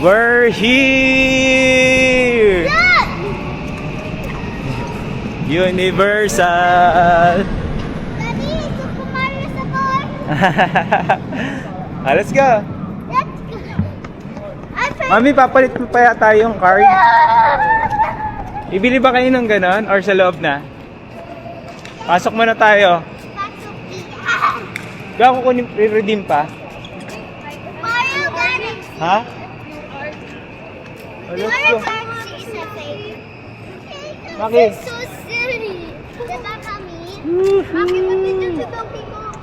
We're here! Universal! Daddy, Super Mario sa car. Let's go! Let's go. Mami, papalit mo pa yata yung card. Ibili ba kayo ng ganon or sa loob na? Pasok muna tayo. Gawa ko redeem pa. Mario Galaxy. Ha? Oh, let's Mario go. Galaxy is my favorite. Maki. It's so silly. Diba, Mami? Mami, mag-video si Donkey Kong.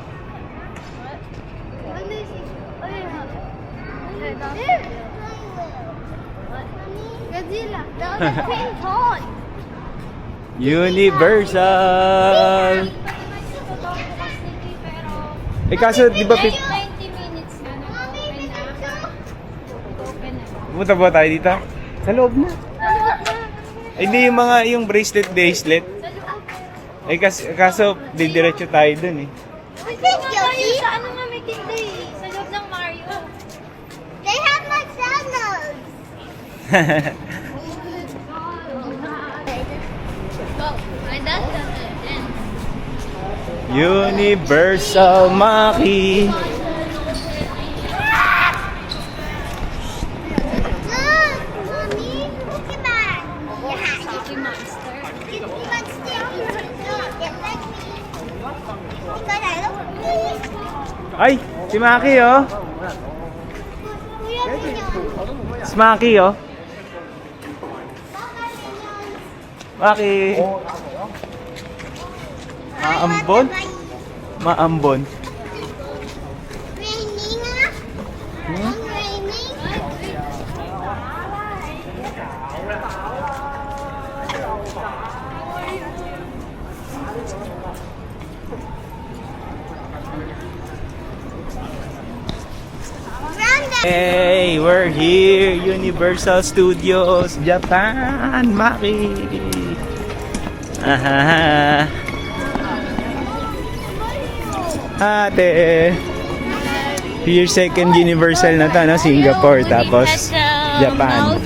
Ano is it? Oh, yeah. Godzilla. The other pink toy. Universal! Eh kaso, di ba 20 minutes na Mami, open na. Open na. pumunta ba tayo dito? Sa loob na. Eh, hindi yung mga yung bracelet. Eh kaso didiretso tayo dun eh. Yoshi? Sa ano nga may tinda eh? Sa loob ng Mario. They have McDonald's. Oh, my dad's gonna dance. Universal Maki. Look, Mommy, Pokemon. Yeah, Cookie Monster. Give me one stick. Get like me. Can I look, please? Ay, si Maki oh. Kuya, Minion. Si Maki oh. Maki. Maambon? Maambon. Raining ah? Hmm? Raining? Random. Hey, we're here, Universal Studios, Japan, Maki. Ahaha. Ate. Here second Universal na to, no? Singapore, tapos Japan.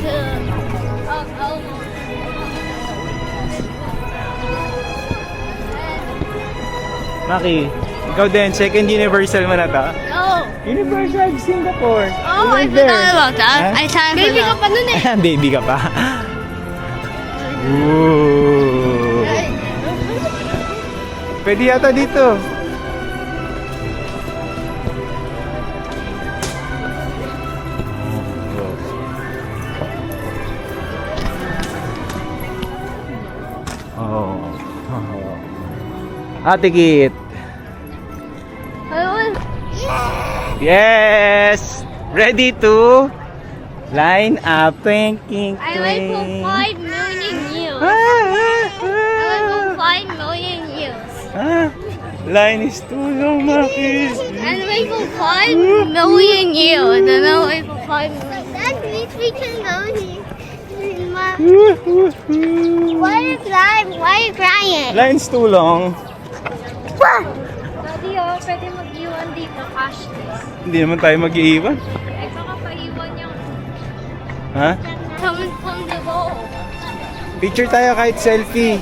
Maki, ikaw din, second Universal mo na to? Oh, Universal Singapore. oh, I You were there. forgot about that. Huh? I time baby ka pa nun eh. Baby ka pa. Ooh. Pwede yata dito. Oh. Ate Kit. Ayun. Yes! Ready to line up, thinking, I wait for 5 million years. Ah, I wait for 5 million years. line is too long, Maki. And wait for 5 million years. And then wait for 5 million. That means we can go here. Why are you crying? Why are you crying? Line's too long. Daddy, oh, pwede mag-iwan dito, cashless. Hindi naman tayo mag-iiwan. Eh, saka pa-iwan yung Ha? from the wall. Picture tayo kahit selfie.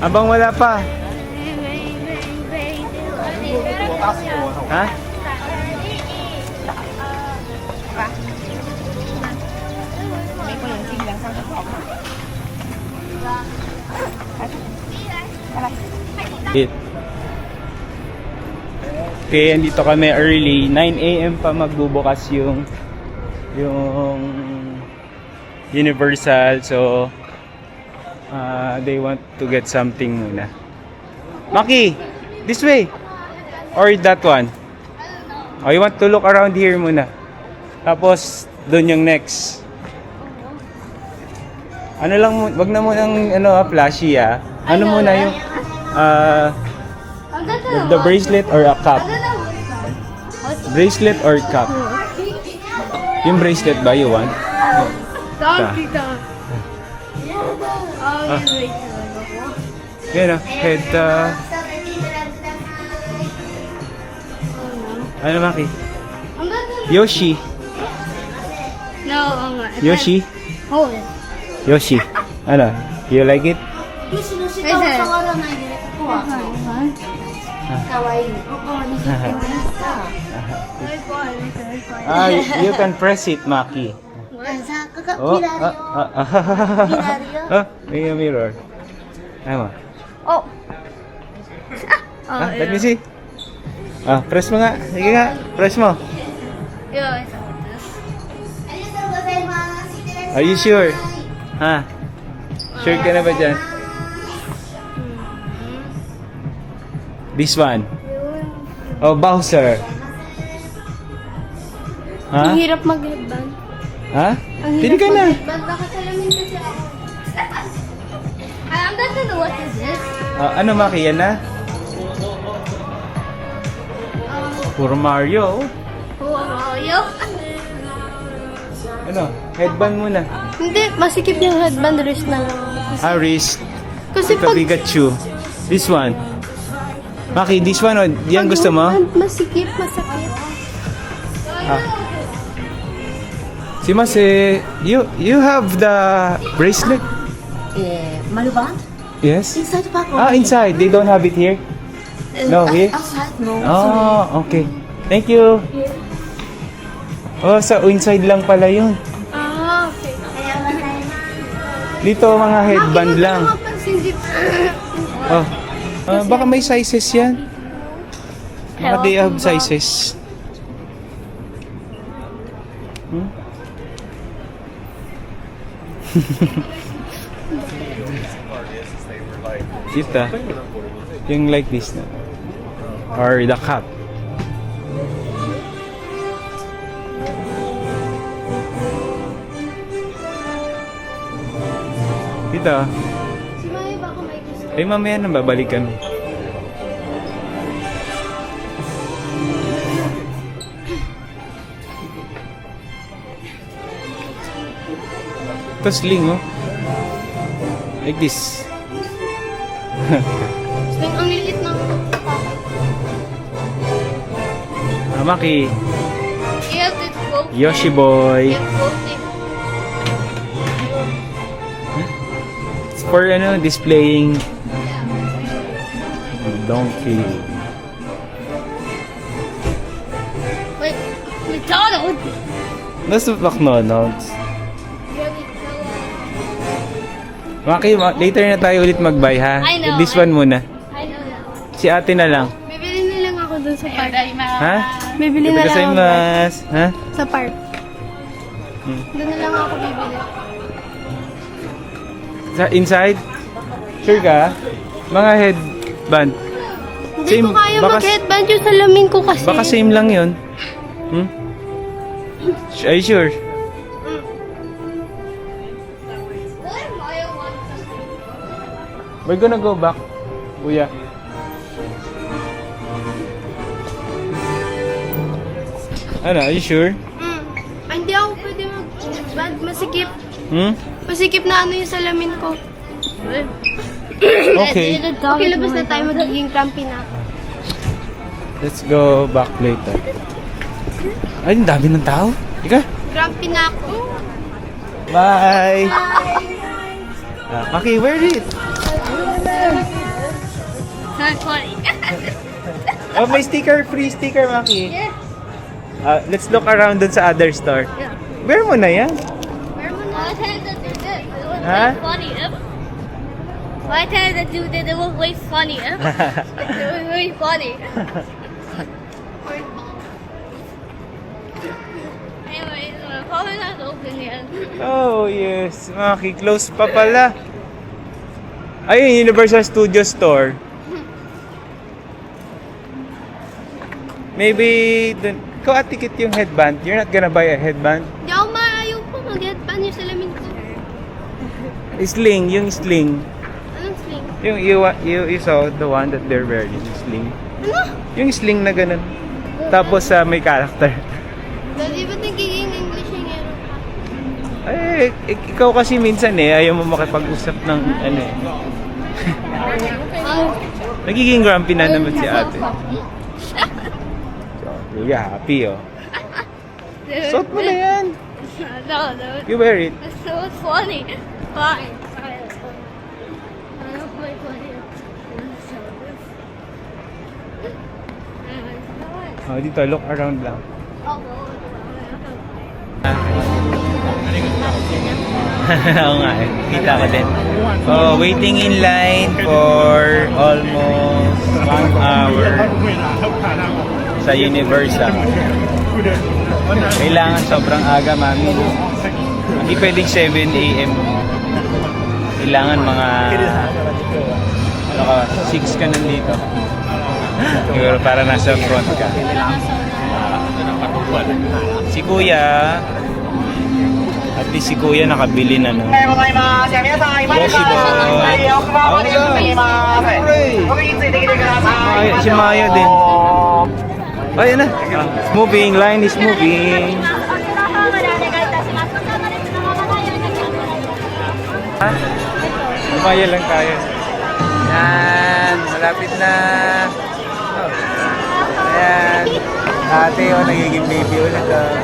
Abang wala pa. Ha? It. Okay, andito kami early. 9 AM pa magbubukas yung Universal. So, they want to get something muna. Maki, this way. Or that one. Oh, you want to look around here muna. Tapos, doon yung next. Ano lang, wag na munang flashy ah. Ano muna yung the bracelet or a cup? Bracelet or cup? Yung bracelet ba you want? Donkey Kong. Yan head ano Maki? Yoshi. No, I'm not. Yoshi. Hold it. Yoshi. Ano? You like it? Ah, you can press it, Maki. Oh, may mirror. Ano? Oh. Let me see. Press mo nga. Sige nga, press mo. Yeah, Are you sure? Ha? Sure ka na ba dyan? This one. Oh, Bowser. Ha? Ang hirap mag-headband. Ha? Pili ka na. Bakit alamin kasi ako? I'm not gonna what is this? Ano, Maki? Yan na? Puro Mario. Mario? Ano? Headband muna. Hindi, masikip yung headband, wrist na lang. Wrist. Kasi Ito, Pikachu. This one. Maki, this one, oh, yan gusto mo? Masikip, masakit. Si Mase, you have the bracelet? Maluband? Yes? Inside the pack. Inside. They don't have it here? No, here? Outside, no. Oh, okay. Thank you. Oh, sa inside lang pala yun. Okay. Dito, mga headband lang. Oh. Baka may sizes yan. Baka they have sizes. Ito. Yung like this na. Or the cup. Ito. Si Mami baka may gusto. Ay, mamaya na babalikan. Ito sling, oh. Like this. Sling, ang liit ng Maki. Yeah, it's floating. Yoshi boy. It's floating. It's for displaying donkey. Wait, McDonald's? That's McDonald's. Maki, later na tayo ulit mag-buy, ha? I know, This one muna. I know that. Si ate na lang. Bibili na lang ako dun sa park. Ha? Bibili na lang ako Gozaimasu. Ha? sa park. Doon na lang ako bibili. Sa inside? Sure ka? Mga headband. Hindi Same, ko kaya baka- mag-headband yung salamin ko kasi. Baka same lang yun. Are you sure? We're gonna go back, kuya. Ano, are you sure? Hindi ako pwede mag-headband. Masikip. Masikip na yung salamin ko. Okay. Okay, labas na tayo. Magiging crampy na ako. Let's go back later. Ay, ang dami ng tao. Ika. Crampy na ako. Bye. Maki, where is it? Not funny. Oh, may sticker. Free sticker, Maki. Yeah. Let's look around dun sa other store. Yeah. Wear mo na yan. Where am I trying to do this? It was Huh? way funny. Why trying to do this? It was way funny. It was way funny. Anyway, probably not open yet. Oh, yes. Maki, close pa pala. Ayun, Universal Studios Store. Maybe, ikaw atikit yung headband. You're not gonna buy a headband? Hindi ako maayaw po mag-headband yung salamin ko. Sling, yung sling. Anong sling? Yung you saw the one that they're wearing, yung sling. Ano? Yung sling na ganun. Tapos may character. Di ba nagiging English yung aero pa? Ikaw kasi minsan ayaw mo makipag-usap ng Nagiging grumpy na naman si ate. Luya, happy, oh. Suot mo na yan. No, no. You wear it. That's so funny. Fine. Fine. I don't play funny. Oh, dito, look around lang. Oo nga eh. Kita ko din. So, waiting in line for almost 1 hour sa Universal. Kailangan sobrang aga, mami. Hindi pwedeng 7 a.m. Kailangan mga 6 ka nandito. Siguro para nasa front ka. Si Kuya, at least si Kuya nakabili na no. Yoshi boy. Ay, si Maya din. Ayun na. Moving, line is moving. Ha? Maya lang tayo. Yan, malapit na. Ayan. Ate, oh, nagiging baby ulit ah.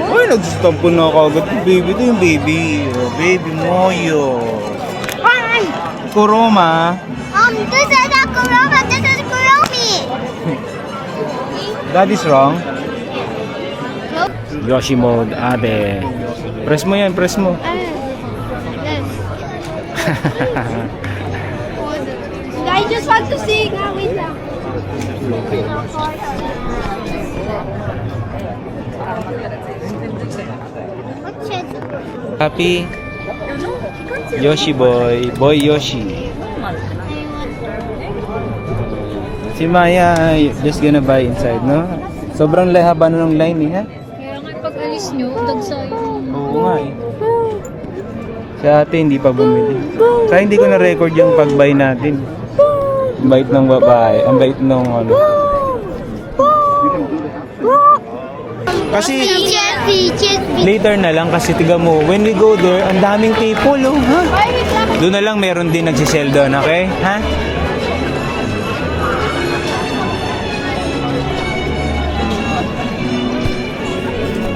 Uy, nagsistampo na ako agad. Baby, ito yung baby. Oh, baby Moyo. Hi! Kuroma. This is a Kuroma. This is Kuromi. That is wrong. Yoshi mode, ate. Press mo yan, press mo. I just want to sing. Wait lang. Happy Yoshi boy, boy Yoshi. Si Maya, just gonna buy inside, no? Sobrang haba na ng line eh, ha? Kaya nga pag alis nyo, dagsa yung... Oo nga eh. Si ate hindi pa bumili. Kaya hindi ko na-record yung pag-buy natin. Ang bait ng babae, ang bait ng ano. Kasi later na lang kasi tiga mo, when we go there, ang daming people, oh, ha? Doon na lang meron din nagsisell doon, okay? Ha?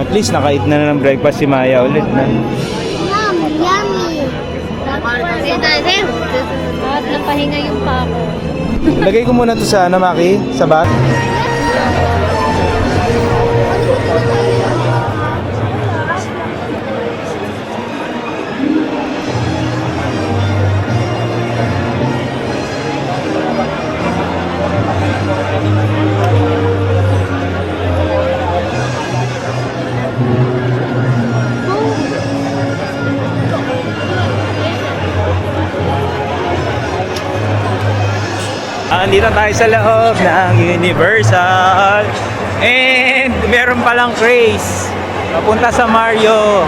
At least nakaeat na ng breakfast si Maya ulit na. Yummy. At napahinga yung pako. Lagay ko muna to sa ano, Maki? Sa bag? Andito tayo sa loob ng Universal and meron palang craze papunta sa Mario.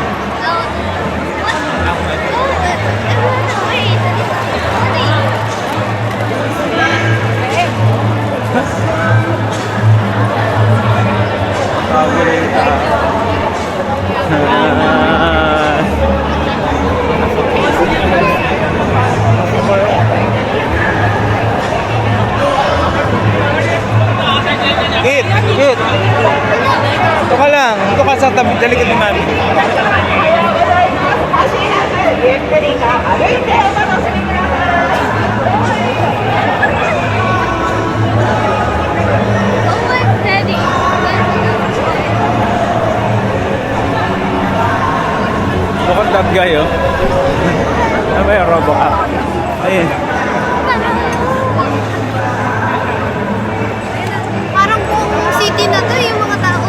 Kit, Kit. Ito ka lang. Ito ka sa tabi. Dali ka naman. Look at that guy, oh. Ano ba yung Robocop? Ayun. Parang buong city na to yung mga tao.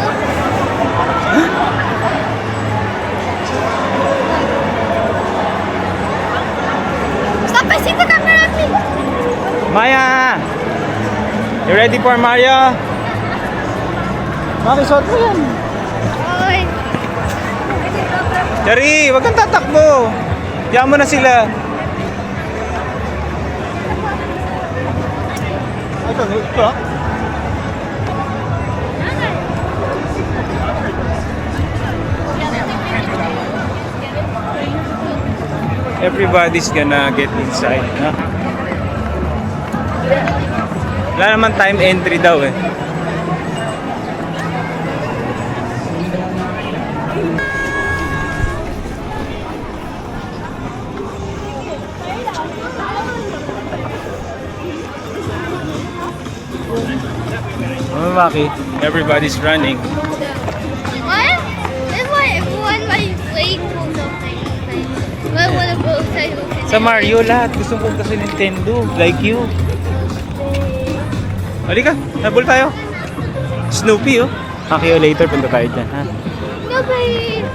Stop by the camera, please. Maya! You ready for Mario? Makisot mo yan. Oy. Dari, wag kang tatakbo. Diyan mo na sila. Ito, ito. Everybody's gonna get inside, no? Wala naman time entry daw eh. Oh, Maki. Everybody's running. What? If one like playing or something, what would a both say? Sa Mario, lahat gustong punta sa Nintendo. Like you. Halika, habol tayo. Snoopy, oh. Maki, later punta tayo dyan, ha? No, babe.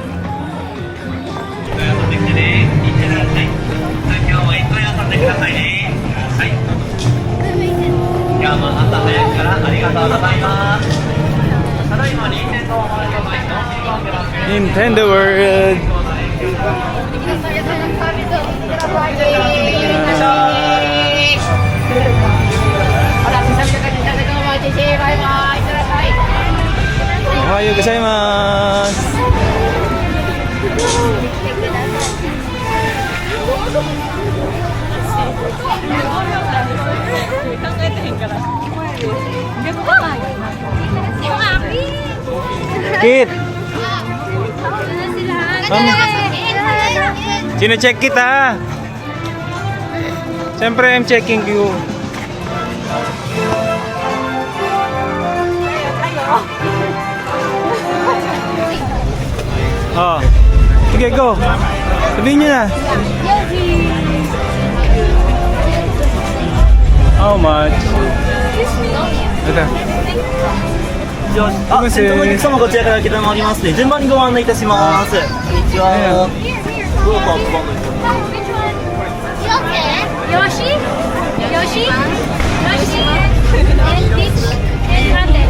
今日も朝早くからありがとうございます。ただいま任天堂モバイルの前の新番組の Nintendo World. Ohayo gozaimasu. Kit, sino-check kita? Siyempre, I'm checking you. Oh. Sige, go. Sabihin nyo na. How much? Ito. あ、先頭のお客様こちらから承りますね。順番にご案内いたします。こんにちは。どうぞ、番号に。 Yoshi? Yoshi? Yoshi? And Peach? And Grande.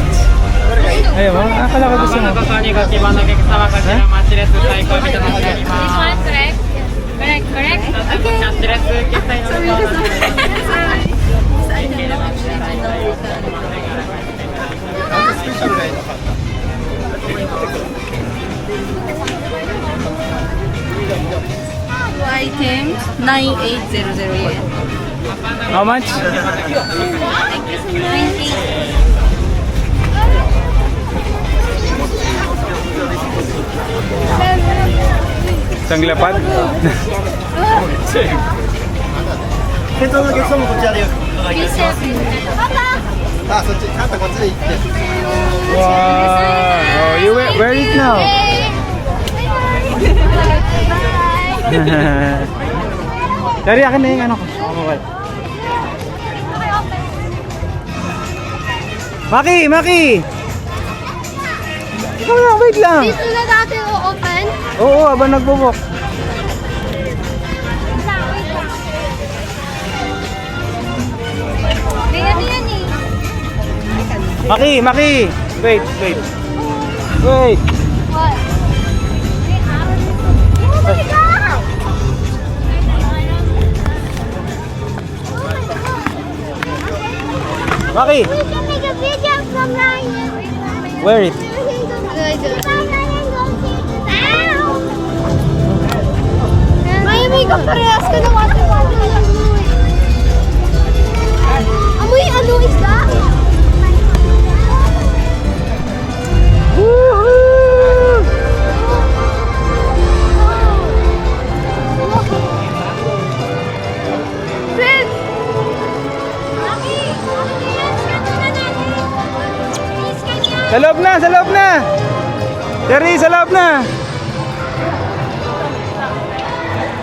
Ayaw mo? Akala ko gusto mo. ここにご希望のお客様こちらマッチレス最高認めており This ま one correct? Correct, correct? す。キャッシュレス決済のところです。 item 9800 yen. How much? Isang lapad? 先頭のお客様こちらで伺いいたします。 あ、そっち、ちゃんとこっちで行って。 Wow! Oh, you wear it now. Dari akin na yung ano ko. Maki! Maki! Ikaw lang, wait lang. Dito na natin o-open. Oo, habang nagbubok. Ganyan yan eh. Maki! Maki! Wait, wait. Wait! What? Oh my God! Maki! We can make a video from Ryan. Wear it. May kaparehas ka ng water-water lang mo eh. Amoy ano isda? Friend! Sa loob na! Sa loob na! Jerry, sa loob na!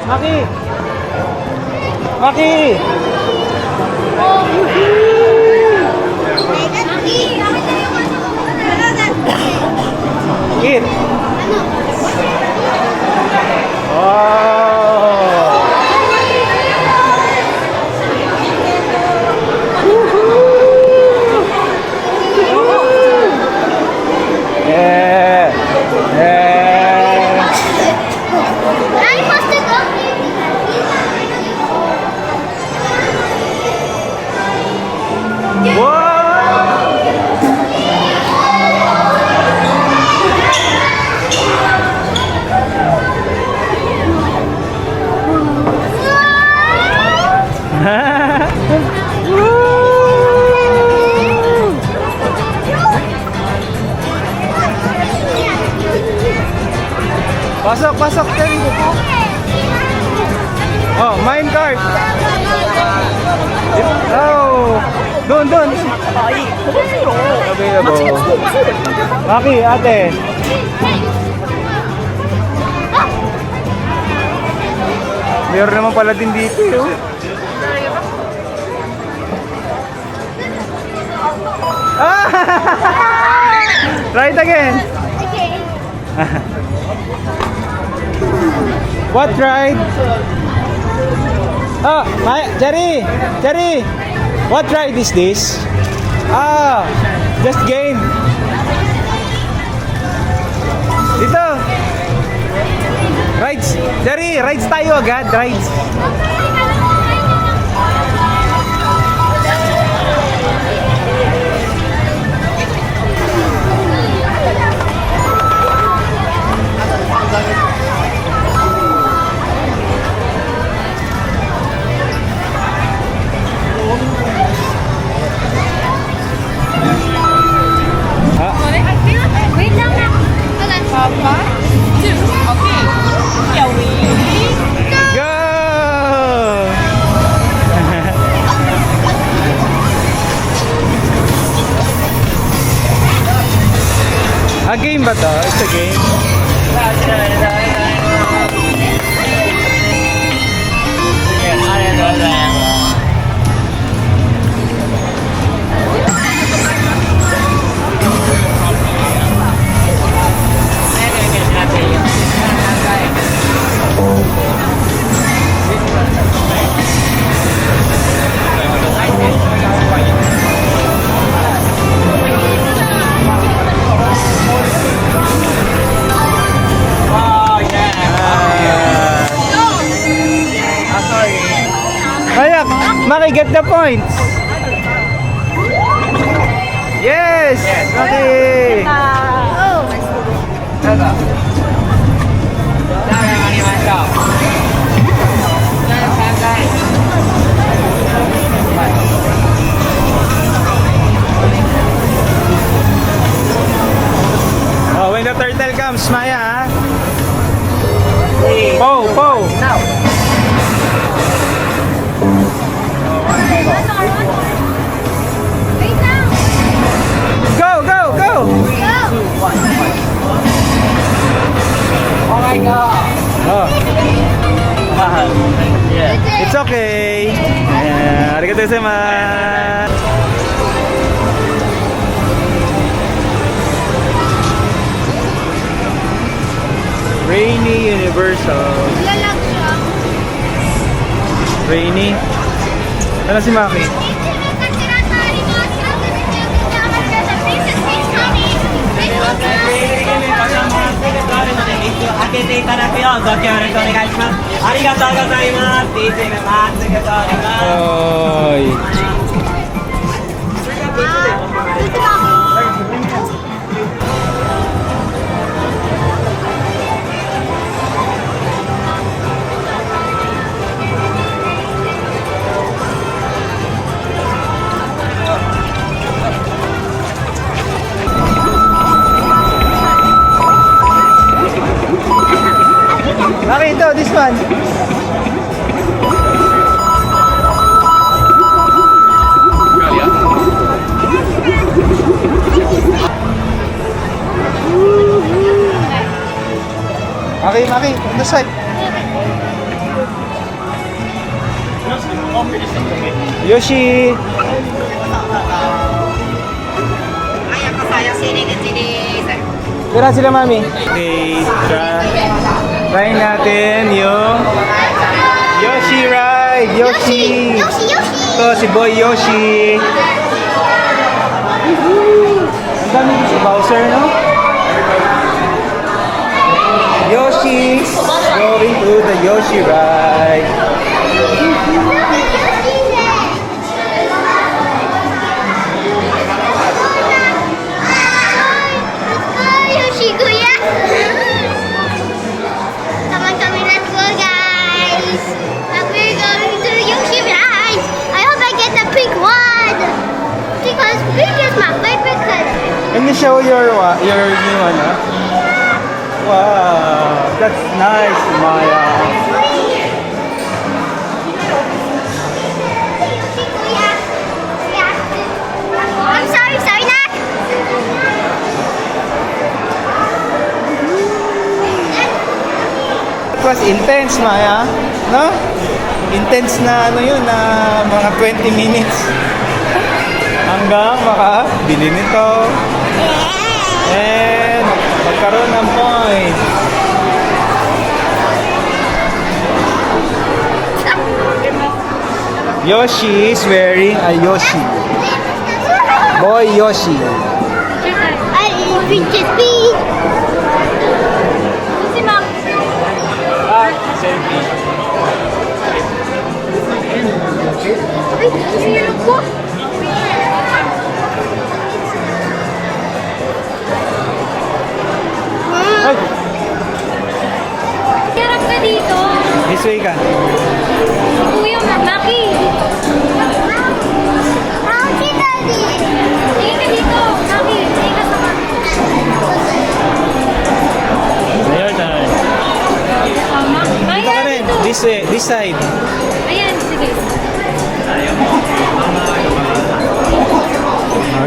Maki! Maki! Kit! Oh! Yeah! Yeah! I must have gone. Pasok, pasok, Terry. Oh, minecart. Oh, doon, doon. Sabi. available. Maki, ate. Meron naman pala din dito. Oh. Ah! Try it again. Okay. What ride? Oh, Jerry! Jerry! What ride is this? Ah, just game. Dito. Rides. Jerry, rides tayo agad. Rides. Wait lang na. Papa. 2. Okay. Shall we? Go! A game ba to? It's a game. Kaya, Maki, get the points. Yes! Maki! Oh, when the turtle comes, Maya, ha? Po, po! Go, go, go! Oh my god! Oh, Yeah. it's okay. Arigatou gozaimasu. Rainy Universal. Lalag siya. Rainy. Ano si Maki? 開けていただくようご協力お願いします。ありがとうございます。DJ が回ってくれております。 Oy. Maki, ito, this one. Maki, on the side. Yoshi. Tira sila, mami. Okay, try natin yung Yoshi ride. Yoshi. Yoshi. Ito si Boy Yoshi. Ang dami si Bowser, no? Yoshi going to the Yoshi ride. Yoshi, kuya. Come on, let's go, guys. And we're going to the Yoshi ride. I hope I get the pink one because pink is my favorite color. Can you show your new one? Huh? Wow, that's nice, Maya. I'm sorry, Nak. intense, Maya. No? Intense na ano yun, na mga 20 minutes. Hanggang makabili nito. And magkaroon ng point. Yoshi is wearing a Yoshi. Boy Yoshi. I Princess Peach. Si Mac. Ah, selfie. Ay, sino po? Ay, Harap ka dito. this way ka. Kuya Maki. Monkey Daddy. Tingin ka dito. Maki, tingin ka sa Maki. Ayun na. Dito ka rin. This way, this side. Ayan, sige.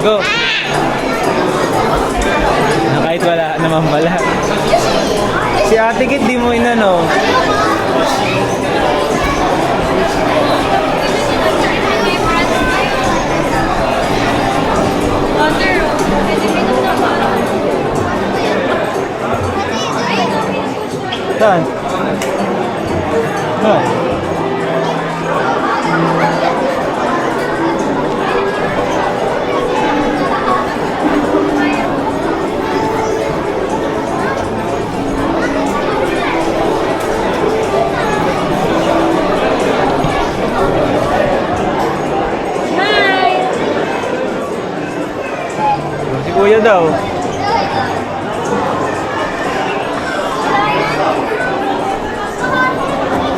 Go. Kahit wala naman pala. Si Ate Kit, di mo inano. Water. Saan? Saan? Hi. Si Kuya daw.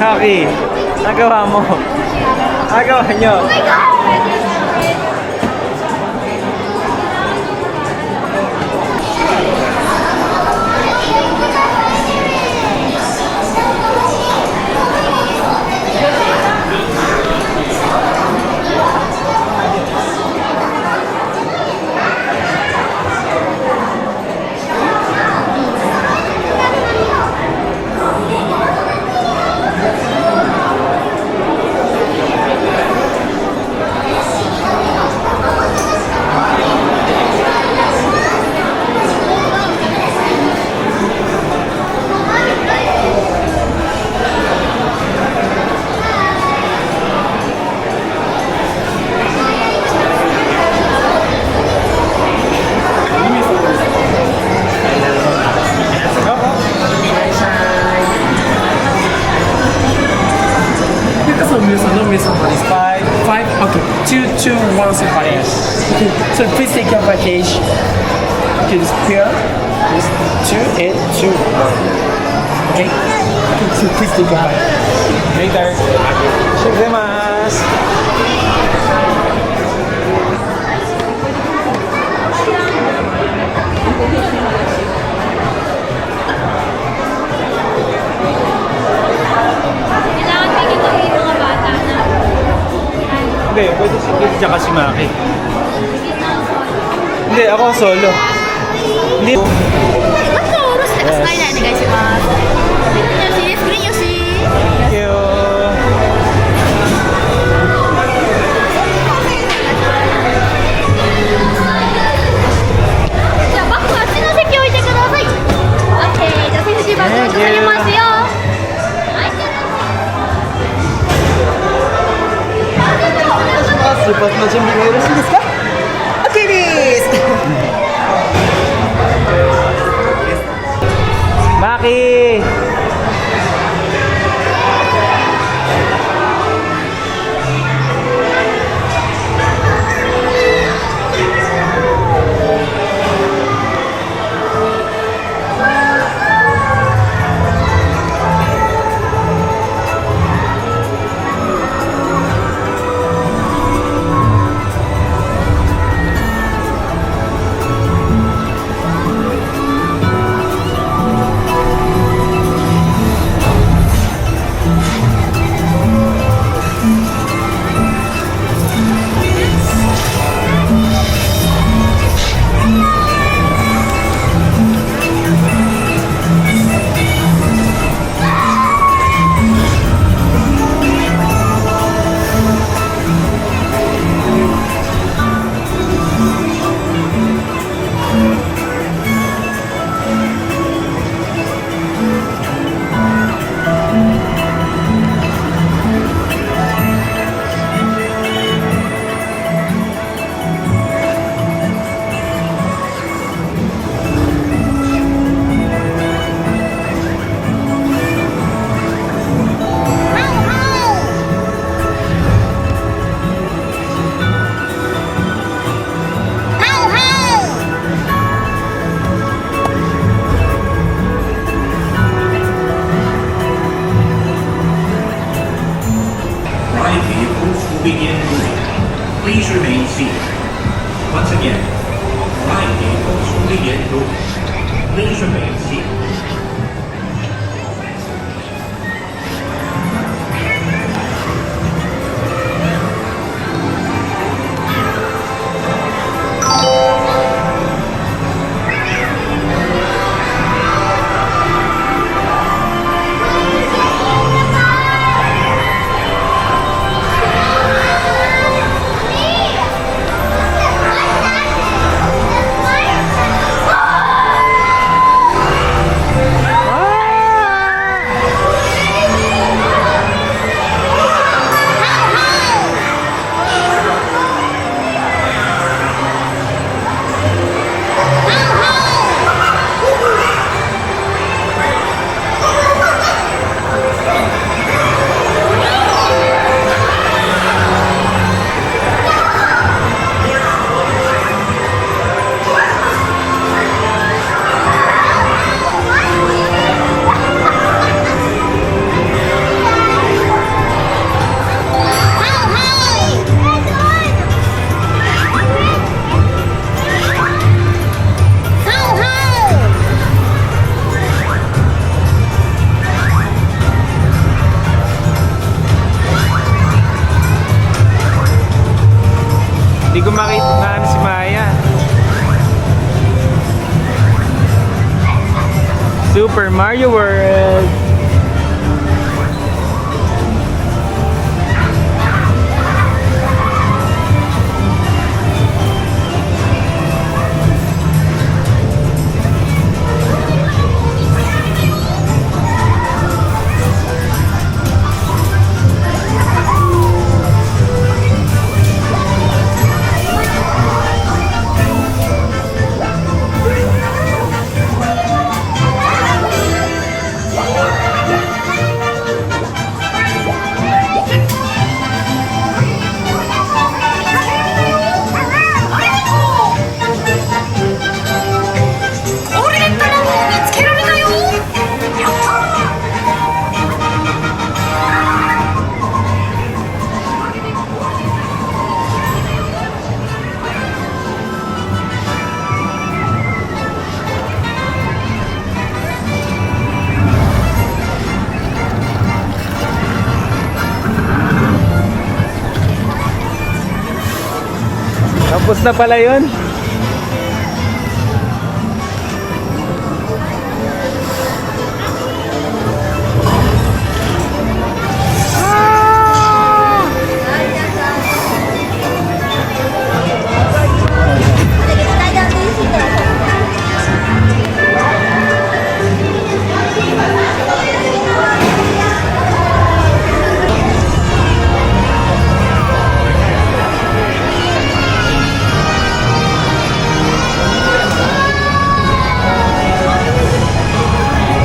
Haki, nagawa mo. Nagawa nyo. Five. Five? Okay. Two, one separation. Okay. So please take your package to this here. This 2 and 2. Okay? Okay, so please take your package. Later. Shimasu. Kailangan bigyan ko yung mga bata na. Hindi, pwede si Kit tsaka si Maki. Bigyan na ako. Hindi, ako solo. Hindi. 待って、下ろしてくださいね、お願いします。よし、スクリーンよし。 Thank you. Maki! 温顺的语气。Hindi ko makita si Maya. Super Mario World. Tapos na pala yun.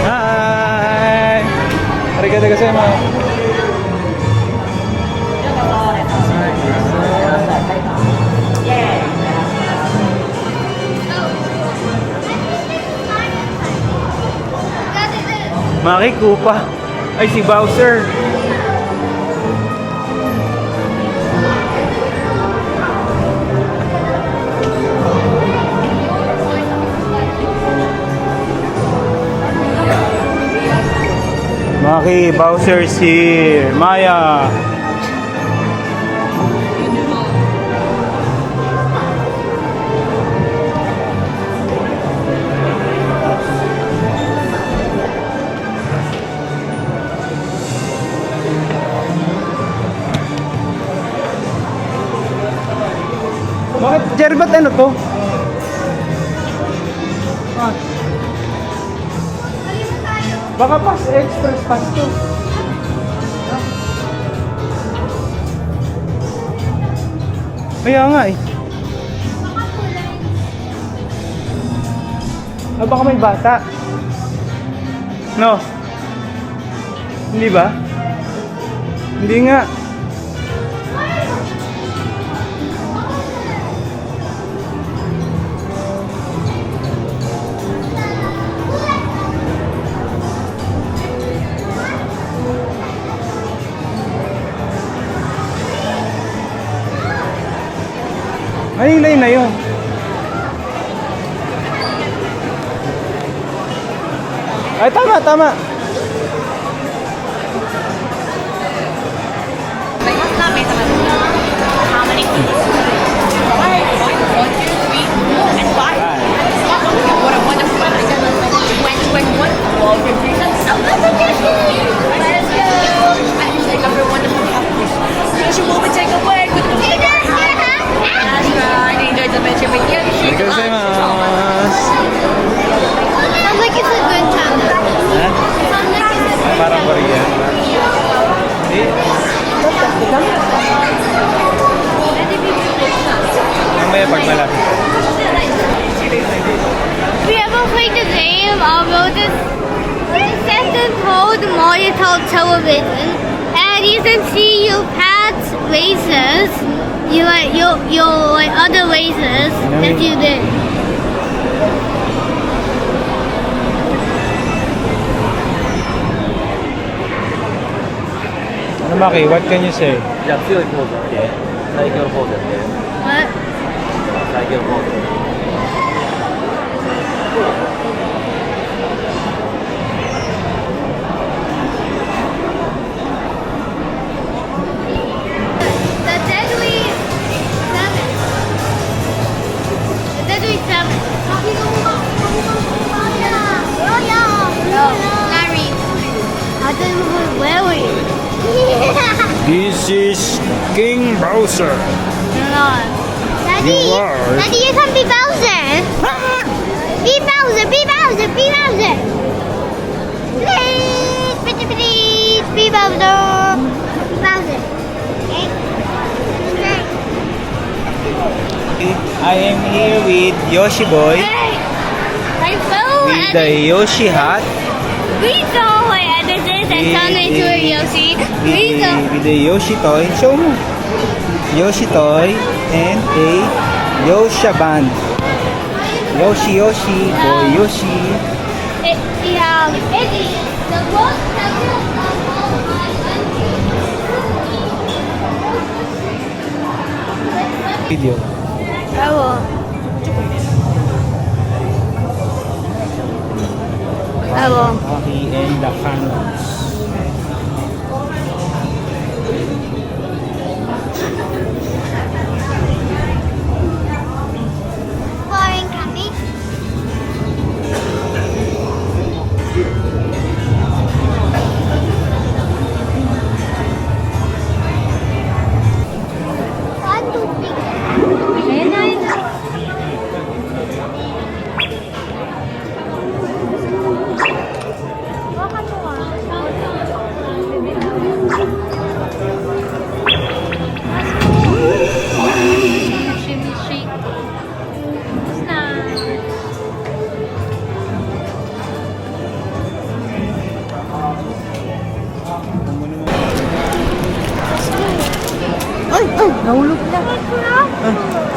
Hi! Arigatou gozaimasu. Maki Koopa. Ay, si Bowser. Maki, Bowser's here. Maya. Bakit, Jerry, ba't ano to? Ah. Baka pass express pass to. Kaya nga eh. Ah, baka may bata. No? Hindi ba? Hindi nga. Ay, lane na yun. Ay, tama, tama. Mas namin naman. How many keys? 5. 1, 2, 3, 4, and 5. What a wonderful when one of your reasons. Let's go. I think of your wonderful happiness. You will be taken away with the That's right. Enjoy the adventure with you. Thank you very much. Sounds like it's a good time. Ha? Sounds like it's a good Parang Korean. Hindi. Mamaya pag malapit. We ever played the game of this something called monitor television, and you can see your past races, your like other races that you did. Ano, Maki? What can you say? じゃあ強いポーズやって最強のポーズやって What? 最強のポーズ The Deadly Seven. The Deadly Seven. No, Larry. I don't know where were you? This is King Bowser. Daddy, You are. Daddy, you can be Bowser. Be Bowser, be Bowser, be Bowser. Please, pretty please, be Bowser. Be Bowser. Okay? I am here with Yoshi Boy, Hey, I fell with and the Yoshi hat, we saw my editors and turned into a Yoshi. We saw. with the Yoshi toy. Show mo. Yoshi toy and a Yosha band. Yoshi, Yoshi, boy Yoshi. Eddie, the most Video. I will. I will. Maki and the Cannons. Boring, Kathy. Nahulog na.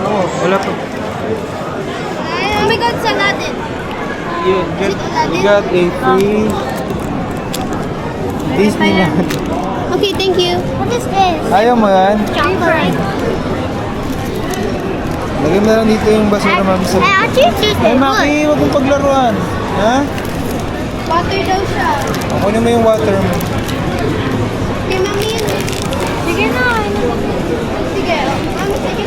Oo, wala pa. Oh my God, Saladin. You got a free Disneyland. Okay, thank you. What is this? Ayaw mo yan? Chocolate. Lagay mo na lang dito yung basura, mami. Sa... I actually choose Ay, it. Maki, huwag mong paglaruan. Ha? Water daw siya. Kunin mo yung water mo. Kay mami yun eh. Sige na. Sige. Mami, sige.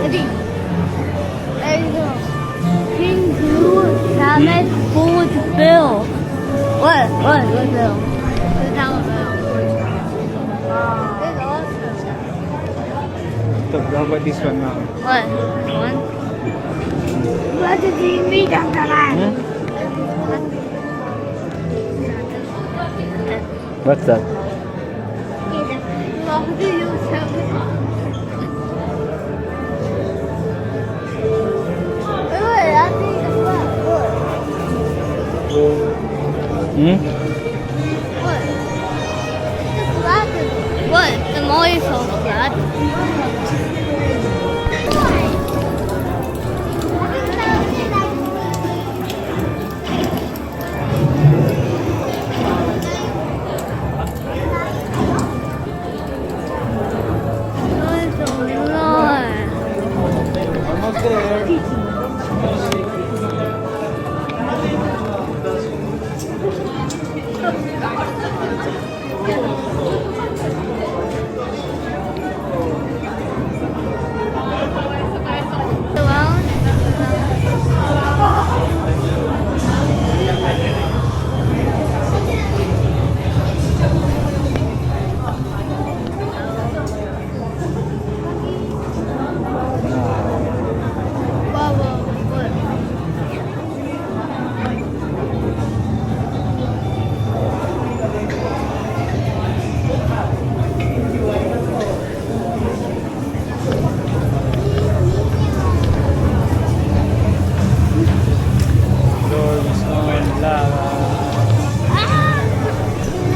Ready? There you go. King Blue Salmon Food Bill. What? What bill? The dollar bill. It's awesome. Ito, how about this one, Maki? What? One? What did you mean after that? Hmm? What's that? What do you tell me? Hmm? What? The mall is so flat.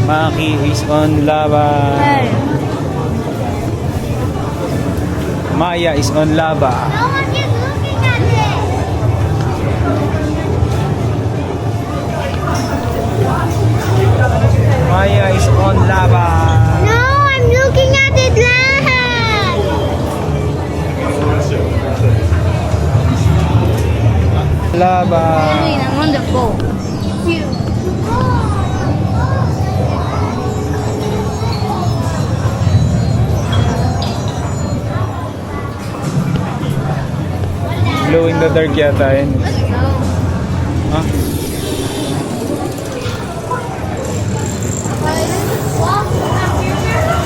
Maki is on lava. Maya is on lava. No one is looking at it. Maya is on lava. No, I'm looking at it live. Lava. I'm on the boat. Glow in the dark yata yun. Ah,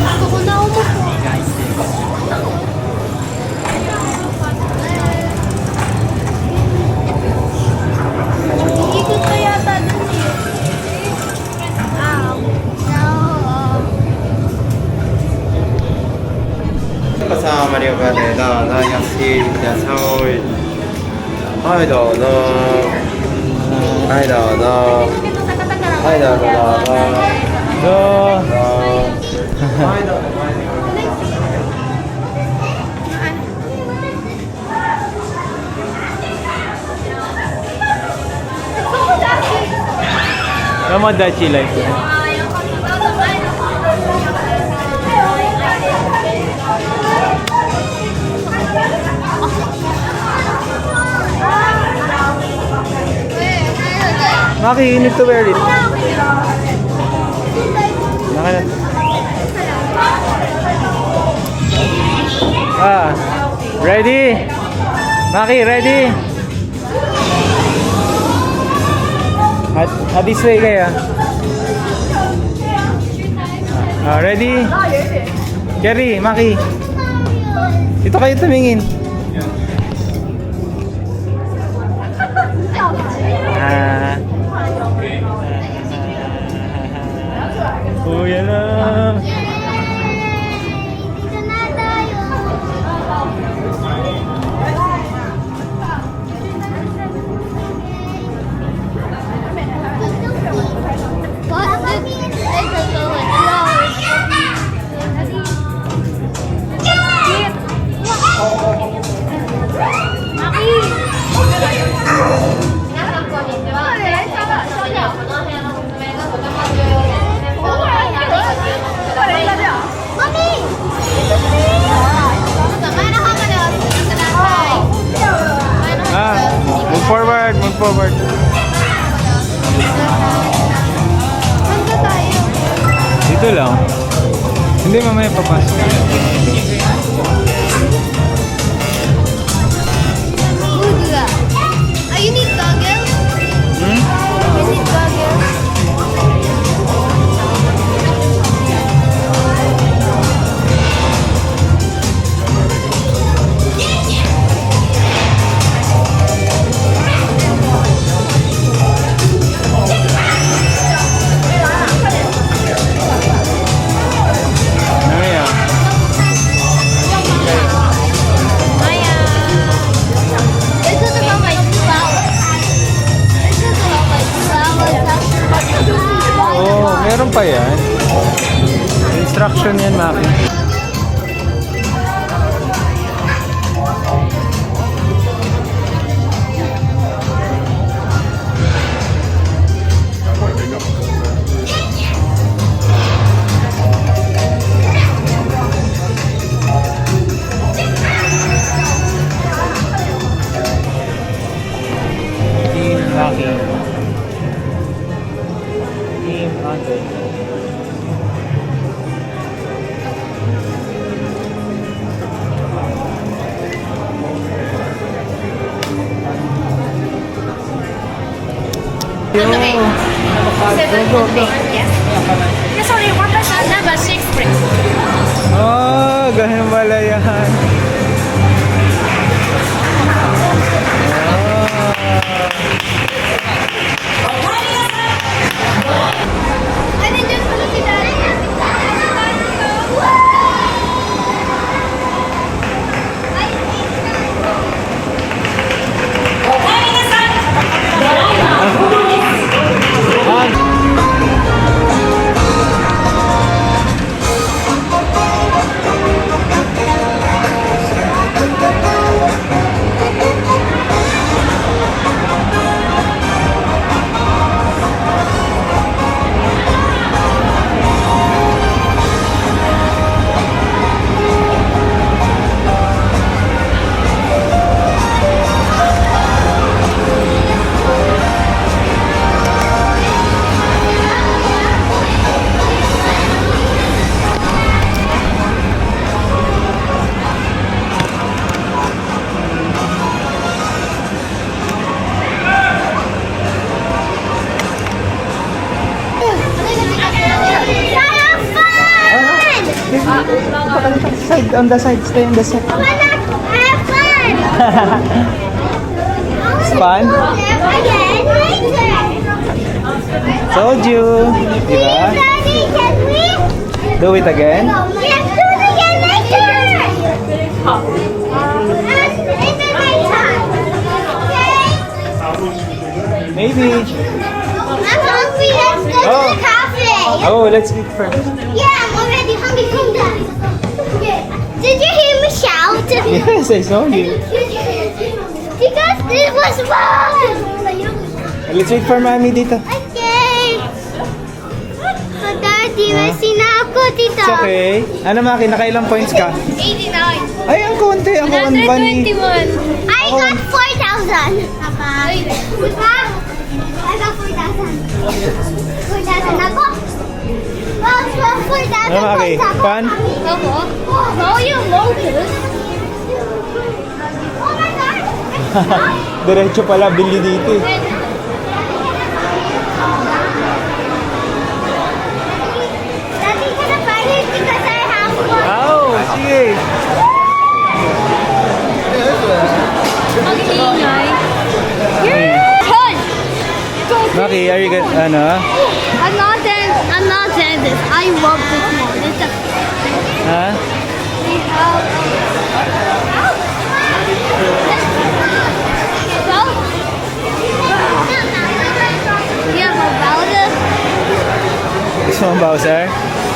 Gusto ko na umupo. Ikot pa yata dun eh. Ow. No. 高さマリオカーでどうぞよしじゃあさおいはいどうぞはいどうぞはいどうぞはいどうぞTomodachi like that. Maki, you need to wear it. Naka na. Ready? Maki, ready? This way kayo. Ready? Kerry, Maki. Dito kayo tumingin. Oh, yan lang. Dito na tayo. What? It's going Move forward, move forward. Saan tayo? Dito lang. Hindi, mamaya papasok. Buga. Oh, you need goggles? Hmm? You need goggles? Mamaya. Maya. This is about my 2 hours. This is about my 2 hours. Oh, meron pa yan. Instruction yan, Maki. Team Maki. Team Maki. Yes, only one person number 6 bricks. Oh, ganun pala yan. I didn't just want to see that. Side, on the side, stay on the side. Why not have fun? It's fun? Again later. Told you. Diba? Daddy, can we? Do it again. Yes, do it again later. And in the nighttime. Okay? Maybe. I'm hungry. Let's go Oh. to the cafe. Oh, let's eat first. Yeah, I'm already hungry from that. Did you hear me shout? Yes, I saw you. Because this was fun. Let's wait for mommy dito. Okay. Oh, Daddy, may sinako dito. It's okay. Ano Maki, nakailang points ka? 89. Ay, ang konti. Ako, ang bunny. 121. I got 4,000. Papa. I got 4,000. 4,000 ako. Well, 4,000 Ano Maki, points ako. fun? Ako? Mario Lotus. Oh my God. Diretso pala, bili dito eh. Daddy, can I buy it because I have one? Oh, sige. Ang ingay. Turn! Maki, are you good? Ano? I'm not saying this. I love this one. It's a Ha? we have yeah, Bowser. Gusto mo Bowser?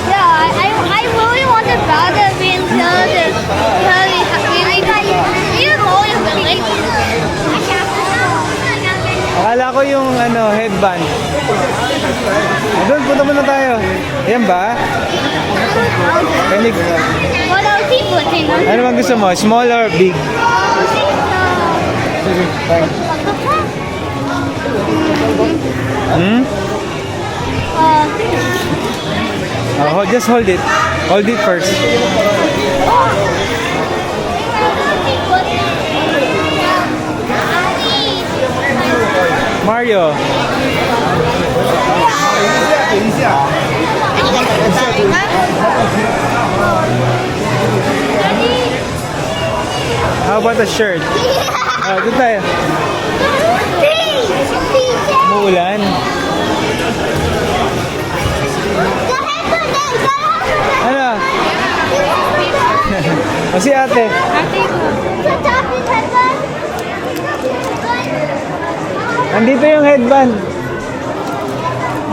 Yeah, I really wanted Bowser being Bowser. You're always willing. Akala ko yung ano, headband. Doon, punta muna tayo. Ayan ba? Kanig. What else he putting on? Ano bang gusto mo? Small or big? Hmm? Oh, just hold it. Hold it first. Mario. How about a shirt? Doon tayo. Muulan. Ano? O si ate. Andito yung headband.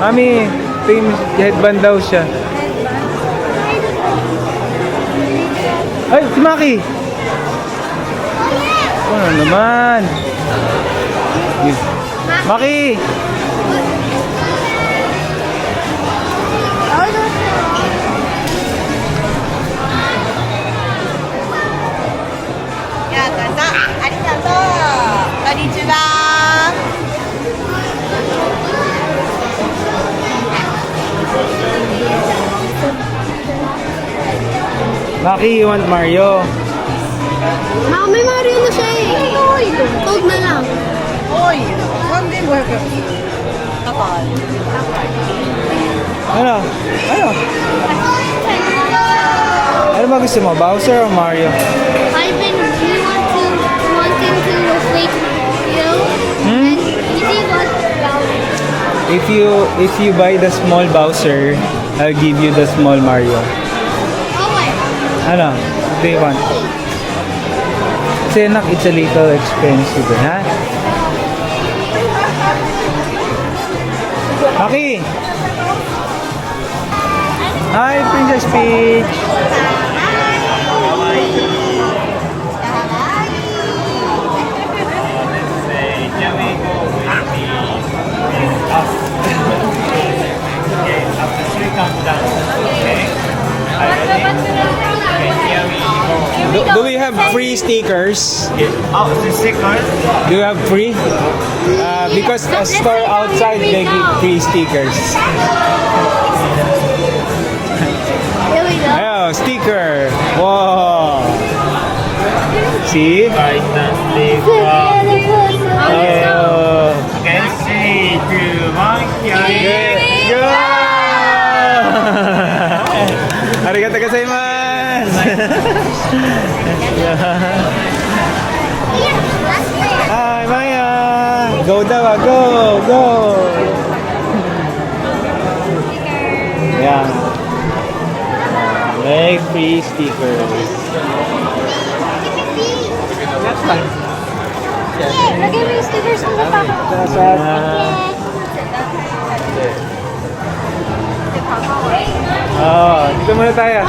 Mami, ito yung headband daw siya. Ay, si Maki. Ano naman? Maki! Maki, you want Mario? May Mario na siya eh. Toad na lang. Ano? Ano? Ano ba gusto mo? Bowser o Mario? I've been wanting to replace you. And easy was Bowser. If you buy the small Bowser, I'll give you the small Mario. Oh wait. Ano? What do you want? Kasi anak, it's a little expensive, ha? Maki! Hi, Princess Peach! Do we have free stickers? Oh, the stickers? Do you have free? Because a store outside they give free stickers. Here we go. Ayo, sticker. Wow. See? Fantastic. Oh. Okay, 3, 2, 1, here. Good. Arigatou gozaimasu. Hi, Maya! Go daw, go! Go! Yeah. Make free stickers. That's fine. Look at me, stickers on the back. Oh, dito muna tayo.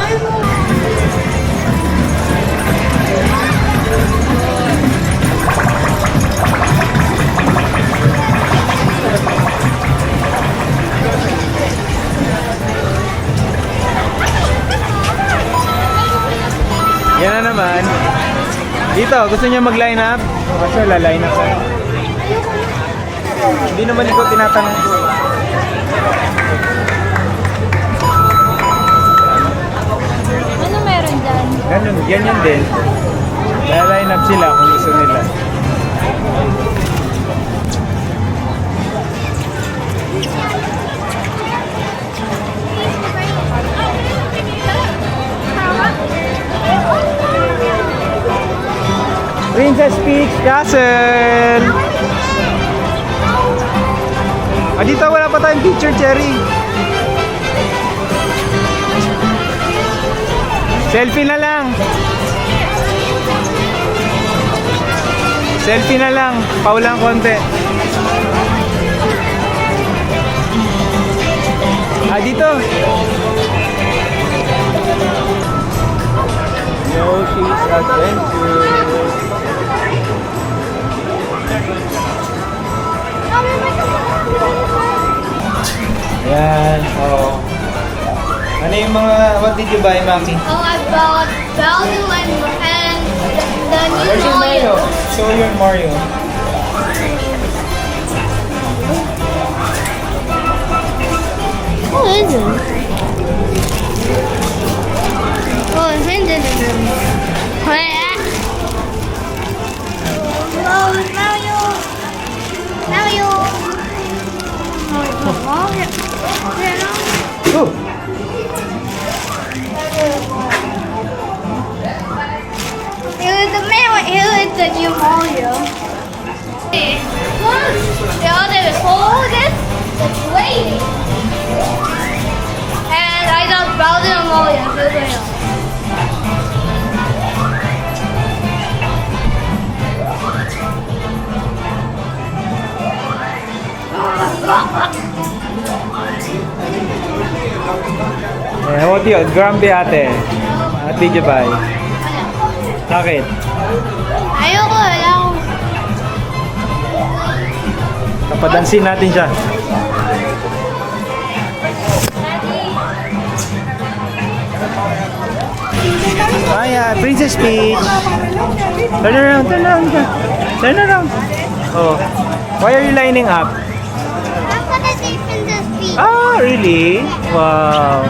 Yan na naman. Dito, gusto niyo mag-line up? Kasi la-line up tayo. Hindi naman ikaw tinatanong ko. Ano meron dyan? Ganun, ganyan din. La-line up sila kung gusto nila. Princess Peach Castle! Ah, dito wala pa tayong picture, Cherry. Selfie na lang. Selfie na lang. Paulang konti. Ah, dito. Yoshi's Adventure. Yan. Oh. Ano yung mga, what did you buy, Maki? Oh, I bought Bowser and the new Where's your Mario? Mario. Show your Mario. Who is it? Oh, it's in the room. Where? Oh, Mario. Mario. Oh, Oh. Here is the Mario. Here is the new Mario. The other is holding. It's waiting. And I got Bowser and Mario. Here they are. Eh, what yun? Grumpy ate. What did you buy? Bakit? Ayoko, wala akong. Kapadansin natin siya. Maya, Princess Peach. Turn around, turn around ka. Turn around. Oh. Why are you lining up? I'm gonna say Princess Peach. Ah, really? Wow.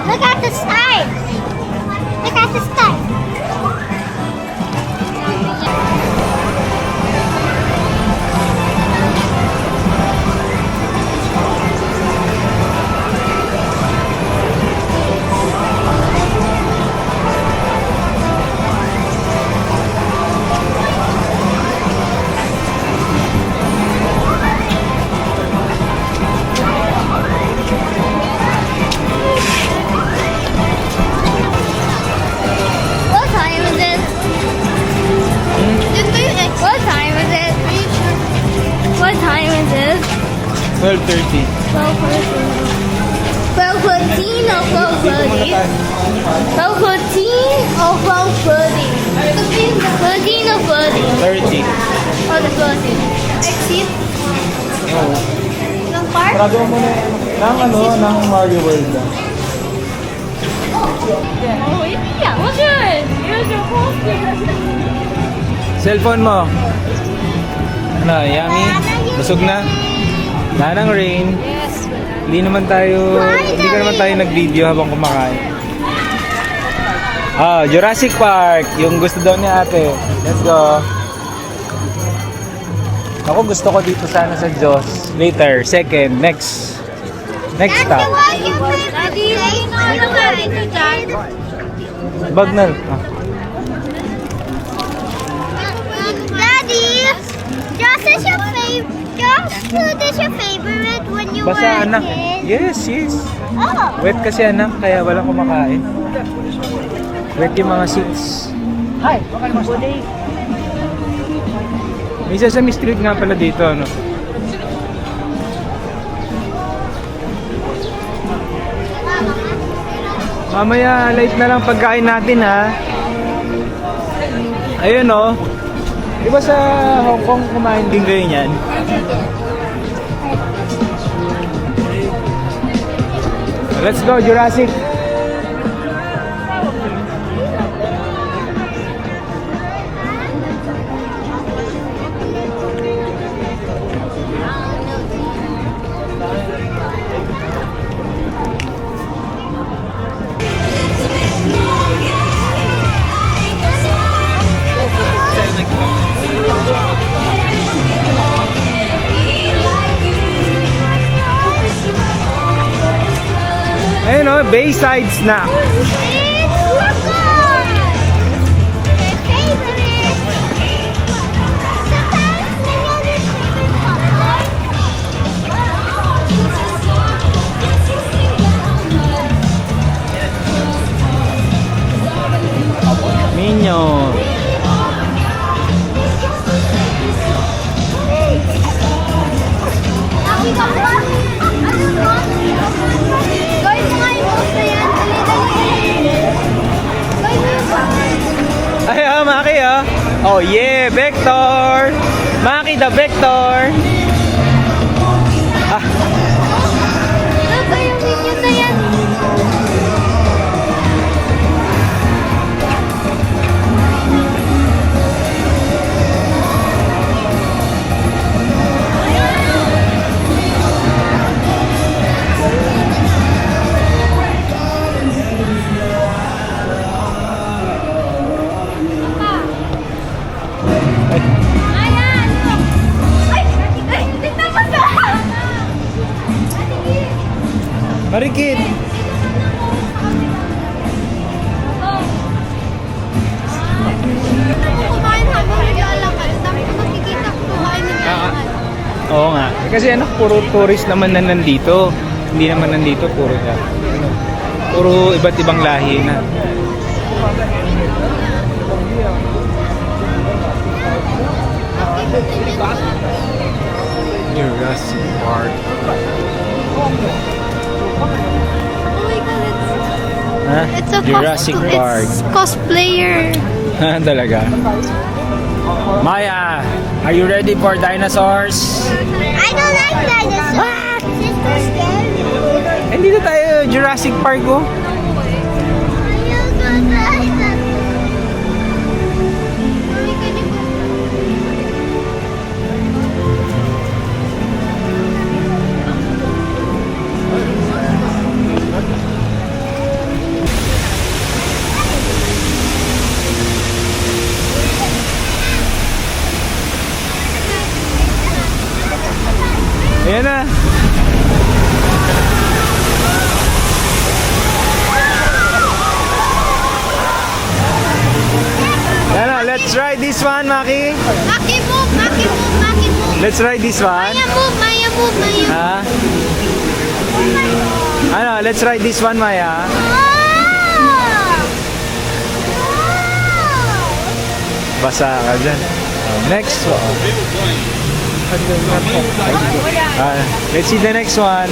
Look at the sky. Look at the sky. What time is it? What time is it? What time is it? 12:30. 12:14 or 12:30? 12:14 or 12:30? 13 or 30? 30. Or the 30? Exit? Oh. Ng park? Sarado mo muna ng ano, ng Mario World. Oh, yeah. What's yours? Here's your poster. Cellphone mo. Ano, yummy? Busog na? Nanang rain. Yes. Hindi ka naman tayo nag-video habang kumakain. Ah, Jurassic Park. Yung gusto daw ni ate. Let's go. Ako gusto ko dito sana sa Jaws. Later, second, next stop. Daddy, you know what I do, Dad? Bag na. Ah. Daddy, Josh is your favorite. Josh food is your favorite when you were Basa a anak. kid. Yes, yes. Oh. Wet kasi anak, kaya walang kumakain. Wet yung mga seats. May Sesame Street nga pala dito, ano? Mamaya, late na lang pagkain natin, ha? Ayun, oh. Di ba sa Hong Kong kumain din kayo niyan? Let's go, Jurassic! Ayun, oh, Bayside Snack. It's Luckon! Their favorite. Sometimes they know their favorite color. Minion. Gawin mo nga yung post na yan. Dali. Gawin mo yung post. Ay, oh, Maki, oh. Oh, yeah, Vector. Maki the Vector. Ah, Ano ba yung minion na yan? Ayan! Ay! Ay! Tignan mo ba? Marikit. Kumain habang nag-aalakal. Sabi ko nakikita ko kumain ng aalakal. Oo nga. Kasi anak, puro tourist naman na nandito. Hindi naman nandito, puro na. Puro iba't ibang lahi na. Jurassic Park. Oh my God, Ha? it's a Jurassic Park. It's cosplayer. Talaga. Maya, are you ready for dinosaurs? I don't like dinosaurs. It's too scary. Eh, dito tayo, Jurassic Park, oh. Ayaw ko dinosaurs. Mami, can you go? Ayan na. Ayan na, let's try this one, Maki. Maki move, Maki move, Maki move. Let's try this one. Maya move, Maya move, Maya. Ha? Ano, let's try this one, Maya. Ah! Basa ka dyan. Next one. Let's see the next one.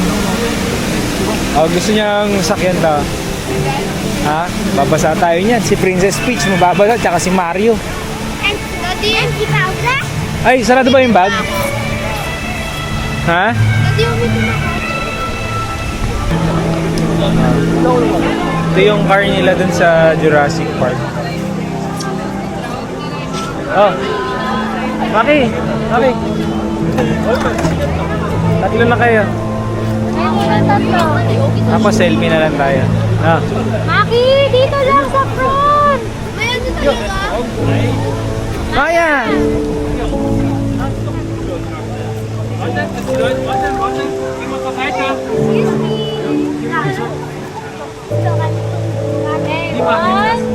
Oh, gusto niyang sakyan to. Ha? Babasa tayo niyan. Si Princess Peach mababasa, tsaka si Mario. And Daddy, and si Paula? Ay, sarado ba yung bag? Ha? Daddy, yung ito na. Ito yung car nila dun sa Jurassic Park. Oh. Maki! Maki! Tatlo na kayo. Ako, selfie na lang tayo. Ah. Maki, dito lang sa front. May ano talaga? Maya! Excuse me. Okay, 1,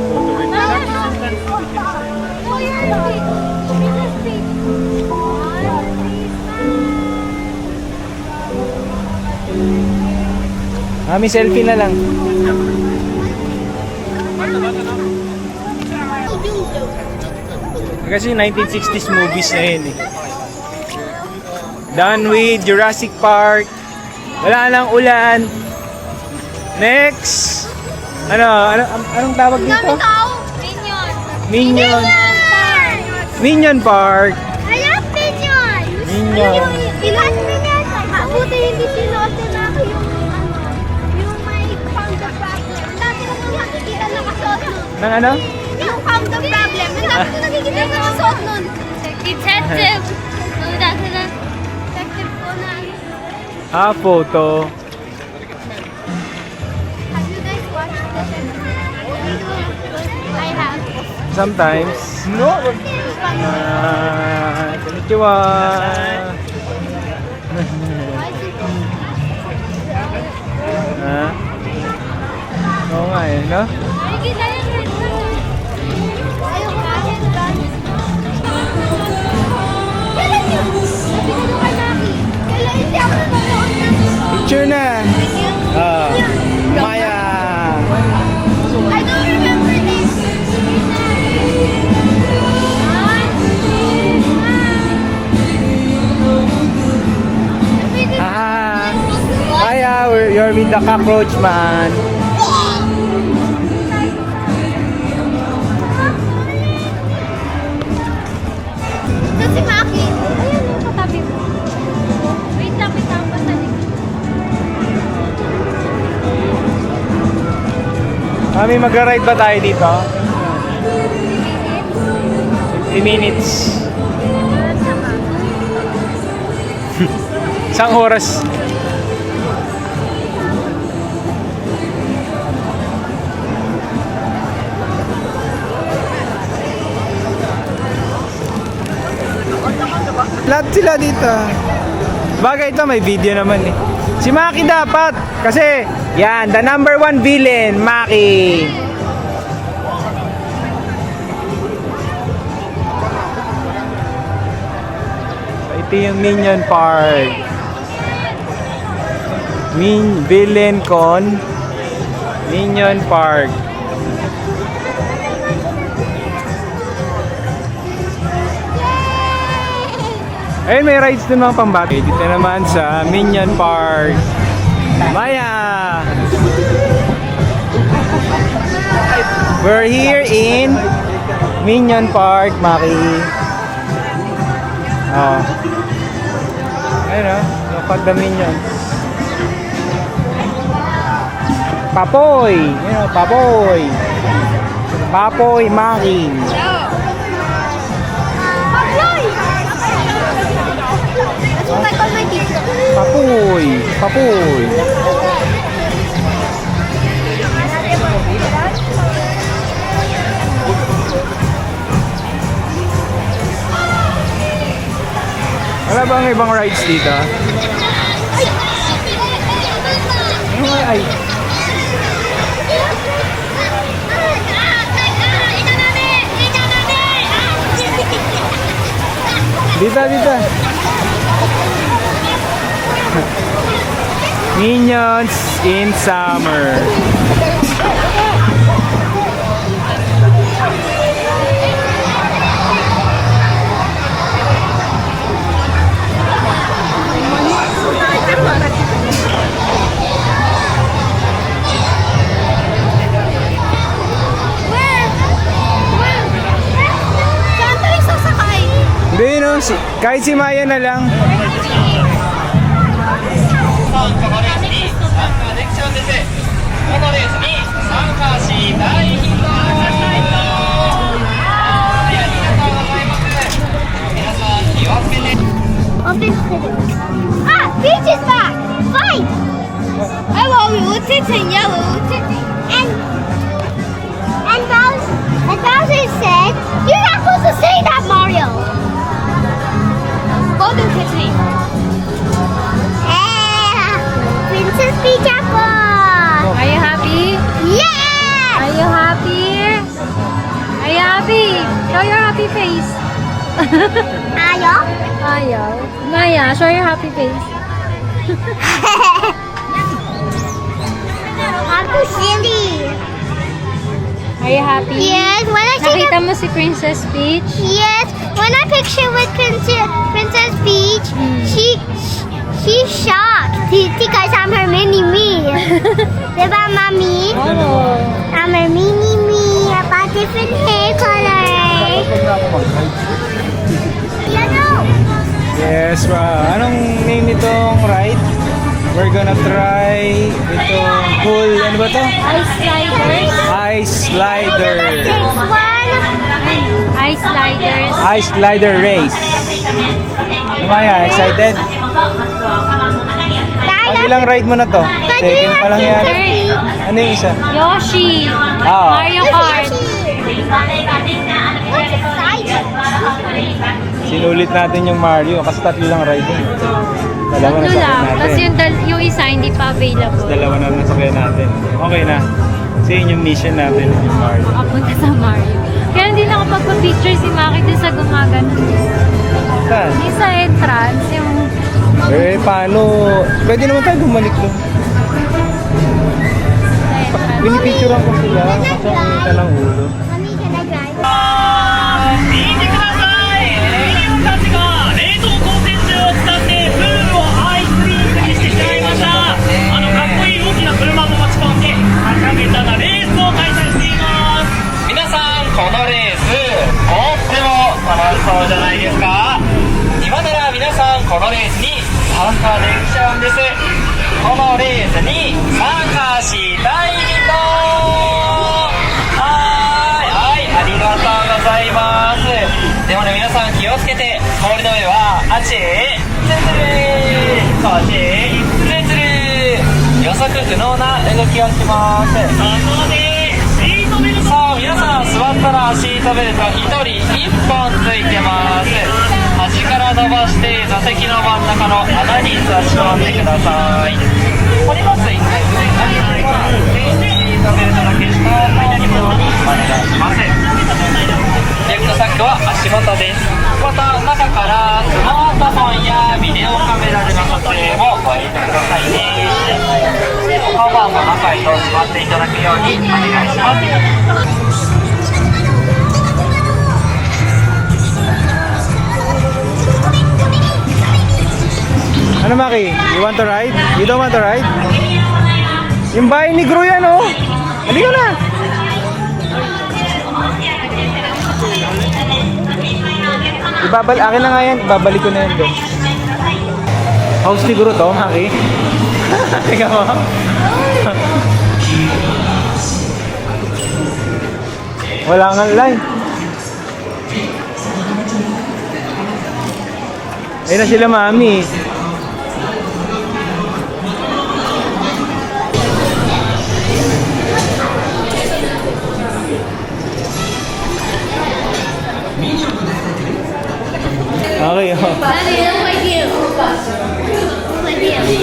Mami, selfie na lang. Kasi 1960s movies na yun eh. Done with Jurassic Park. Wala nang ulan. Next! Anong tawag dito? Minion. Minion Park. I love Minion! Minion. Ilan Minion? Buti hindi sinuot na ako yung may found the problem. Dati ko nang nakikita nakasuot nun. Nang ano? Yung found the problem. Ang dati ko nakikita nakasuot nun. Detective. No, that's a detective Conan. Photo. Have you guys watched this? I have. Sometimes. No. Konnichiwa. Oo nga eh, no? Picture na. Maya. I don't remember this. Maya, you're with the cockroach man. Ito si Maki. Ayan yung katabi mo. Wait lang, basta Mami, mag-ride ba tayo dito? 50 minutes. Isang oras. Lahat sila dito. Bagay ito, may video naman eh. Si Maki dapat. Kasi, yan, the number 1 villain, Maki. Ito yung Minion Park. Villain Con. Minion Park. Ayun, may rides din mga pambata. Dito naman sa Minion Park. Maya! We're here in Minion Park, Maki. Oh. Ayun o. Look at the Minions. Papoy! Ayun o, Papoy! Papoy, Maki. That's what I call my teacher. Papoy! Papoy! Wala bang ibang rides dito? Ay! Dito, dito! Minions in summer. Saan tayo sasakay? Hindi no, kahit si Maya na lang. Open Peach is back! Fight! I want Utits and yellow Utits. And Bowser said, "You're not supposed to say that, Mario." Golden Titsy. Princess Peach apple. Are you happy? Yeah! Are you happy? Are you happy? Show your happy face. Ayaw? Ayaw. Maya, show your happy face. I'm too silly. Are you happy? Yes, when I see Nakita the... mo si Princess Peach? Yes, when I picture with Princess Peach, she's shocked because I'm her mini-me. Diba, Mommy? Oo. I'm her mini-me about different hair colors. Yellow. Yes, anong name nitong ride? We're gonna try itong cool, ano ba to? Ice sliders. Ice slider. Next one. Ice sliders. Ice slider race. Maya, excited? Pag ilang ride mo na to? Second pa lang yan. Third. Ano yung isa? Yoshi. Ah. Mario Kart. What's excited? Sinulit natin yung Mario kasi 3 lang ride yun. Dalawa na Tatlo lang. sakyan Tapos natin. yung isa hindi pa available. Dalawa na nasakyan natin. Okay na. Kasi yun yung mission natin yung Mario. Makapunta sa Mario. Kaya hindi nakapagpa-picture si Maki dun sa gumagano. Saan? Yung sa entrance, yung... Eh, paano? Pwede naman tayo bumalik doon. Sa entrance. Pinipicturean ko sila kasi ang kita ng ulo. Mommy, can I drive? 見てくださいミニオンたちが冷凍光線銃を使ってプールをアイスリンクにしてしまいましたかっこいい大きな車も持ち込んではちゃめちゃなレースを開催しています皆さんこのレースとっても楽しそうじゃないですか今なら皆さんこのレースに参加できちゃうんですこのレースに参加したい人ありがとうございますでもね皆さん気をつけて氷の上はあっちツルツルこっちツルツル予測不能な動きをしますそこでシートベルトさあ皆さん座ったらシートベルト1人1本ついてます端から伸ばして座席の真ん中の穴に差し込んでくださいこれもついてシートベルトだけ下にもお願いしますレフトサックは足元ですまた中からスマートフォンやビデオカメラでの撮影もご遠慮くださいねカバーも中へとしまっていただくようにお願いしますAno Maki? You want to ride? You don't want to ride? Yung bahay ni Gru yan oh! Halika na! Akin na nga yan, ibabalik ko na yan doon. House ni Gru to, Maki? Tingnan mo. Wala nga line. Ayun na sila mami. Okay, oh. Daddy, look like you.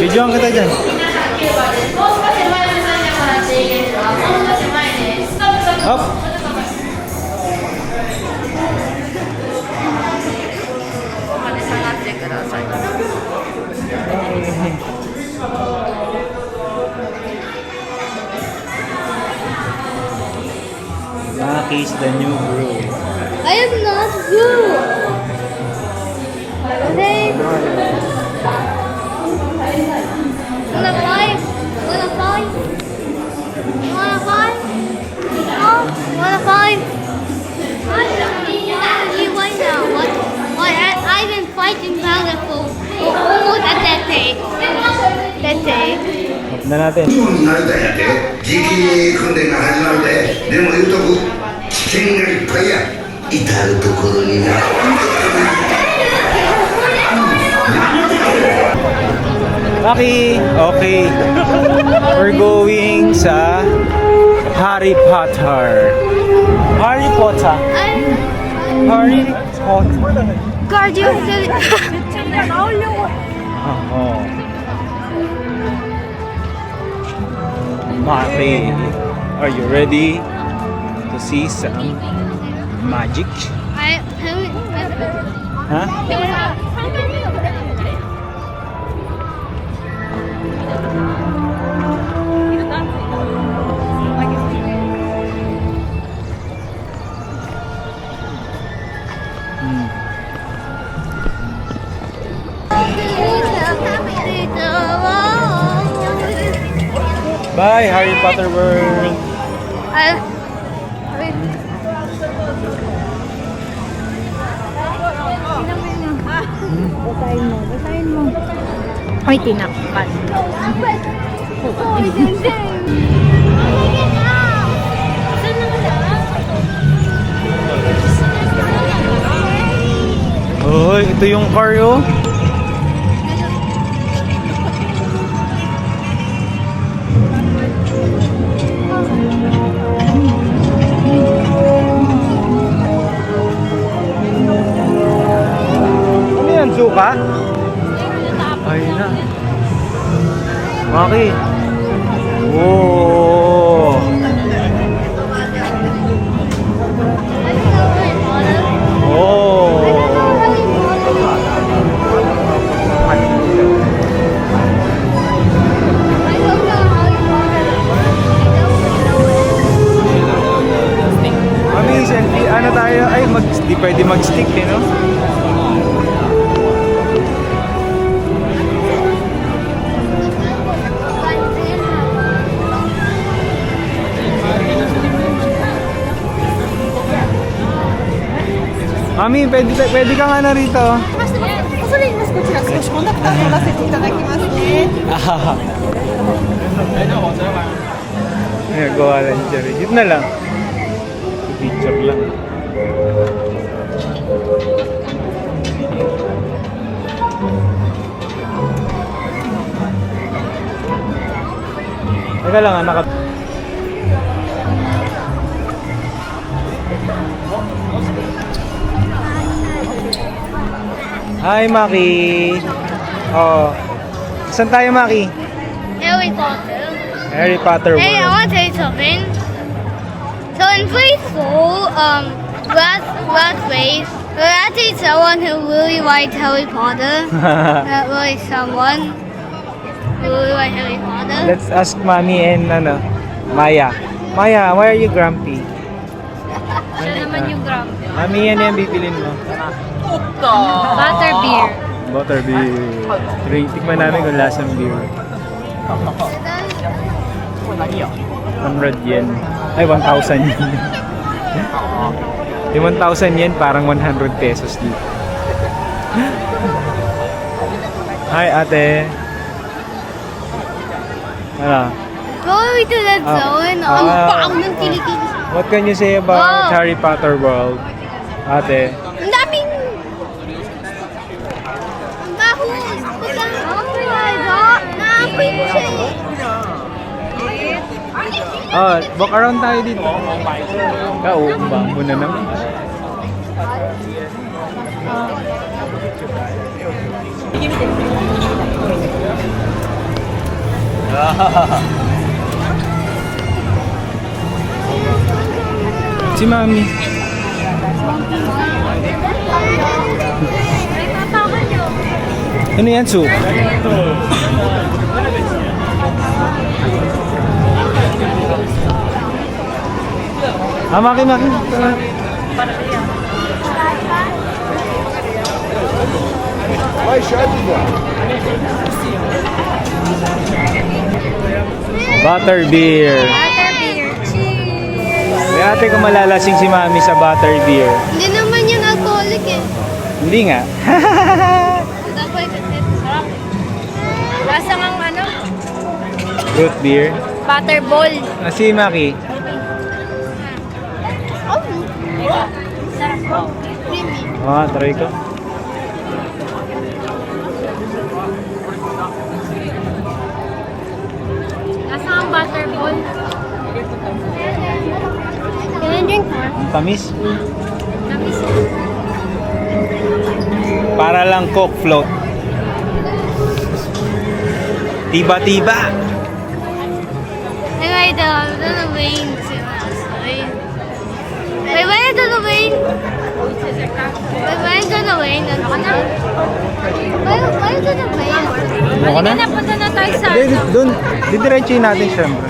Videoan kita dyan. Up. Maki's the new Gru. I am not you. Okay. Wanna fly? Wanna fly? Wanna fly? Oh, wanna fly? You right now. What? I've been fighting Violet for almost a decade. Up na natin. 慣れたんやって時期訓練が始まるででも言うとく危険がいっぱいや至る所にな Maki, okay. We're going sa Harry Potter. Harry Potter. Harry Potter. Guardian of the... Oh. Maki, are you ready to see some magic? I'm Ha? Hmm. Bye, Harry Potter World. Ay, tinakpan. Oh, ito yung car, oh. Ano yan, suka? Ayun na. Maki. Oh. Mami, selfie, ano tayo? Ay, di pwede mag-stick eh, no? Mami, pwede ka nga na rito. Nagawa lang siya rin. Yun na lang. Picture lang. Teka lang, anak. Hi, Maki. Oh. Saan tayo, Maki? Harry Potter. Harry Potter World. Hey, I want to tell you something. So in preschool, last race, there was actually someone who really liked Harry Potter. Not really someone who really liked Harry Potter. Let's ask Mommy and Maya. Maya, why are you grumpy? Siya naman yung gram. Mami, yan yung bibilin mo. Butterbeer. Butterbeer. Tikman namin kung lasang beer. 100 yen. Ay, 1,000 yen. Yung 1,000 yen, parang 100 pesos dito. Hi, ate. Ano? Going to that zone. Ang baang ng kilikili. What can you say about Wow. Harry Potter World? Ate. Ang daming... Ang baho. Oh my God. Naamoy ko siya eh. Oh, walk around tayo dito. Bambo na naman. Si Mami. Ano yan, soup? Maki. Butterbeer. Butterbeer. Cheers. May ate kung malalasing si Mami sa butterbeer. Hindi naman yung alcoholic eh. Hindi nga. Dapat kasi sarap. Lasa ng ano? Root beer. Butterball. Si Maki. Sarap. Creamy. Try ko. Lasa ng butterball. Can I drink more? Tamis. Tamis. Para lang Coke float. Tiba-tiba. Anyway, the rain too outside. We went to the rain. We went to the rain. Why to the rain? Ano ka na? Napunta na tayo sa... Doon, didiretsuhin natin syempre.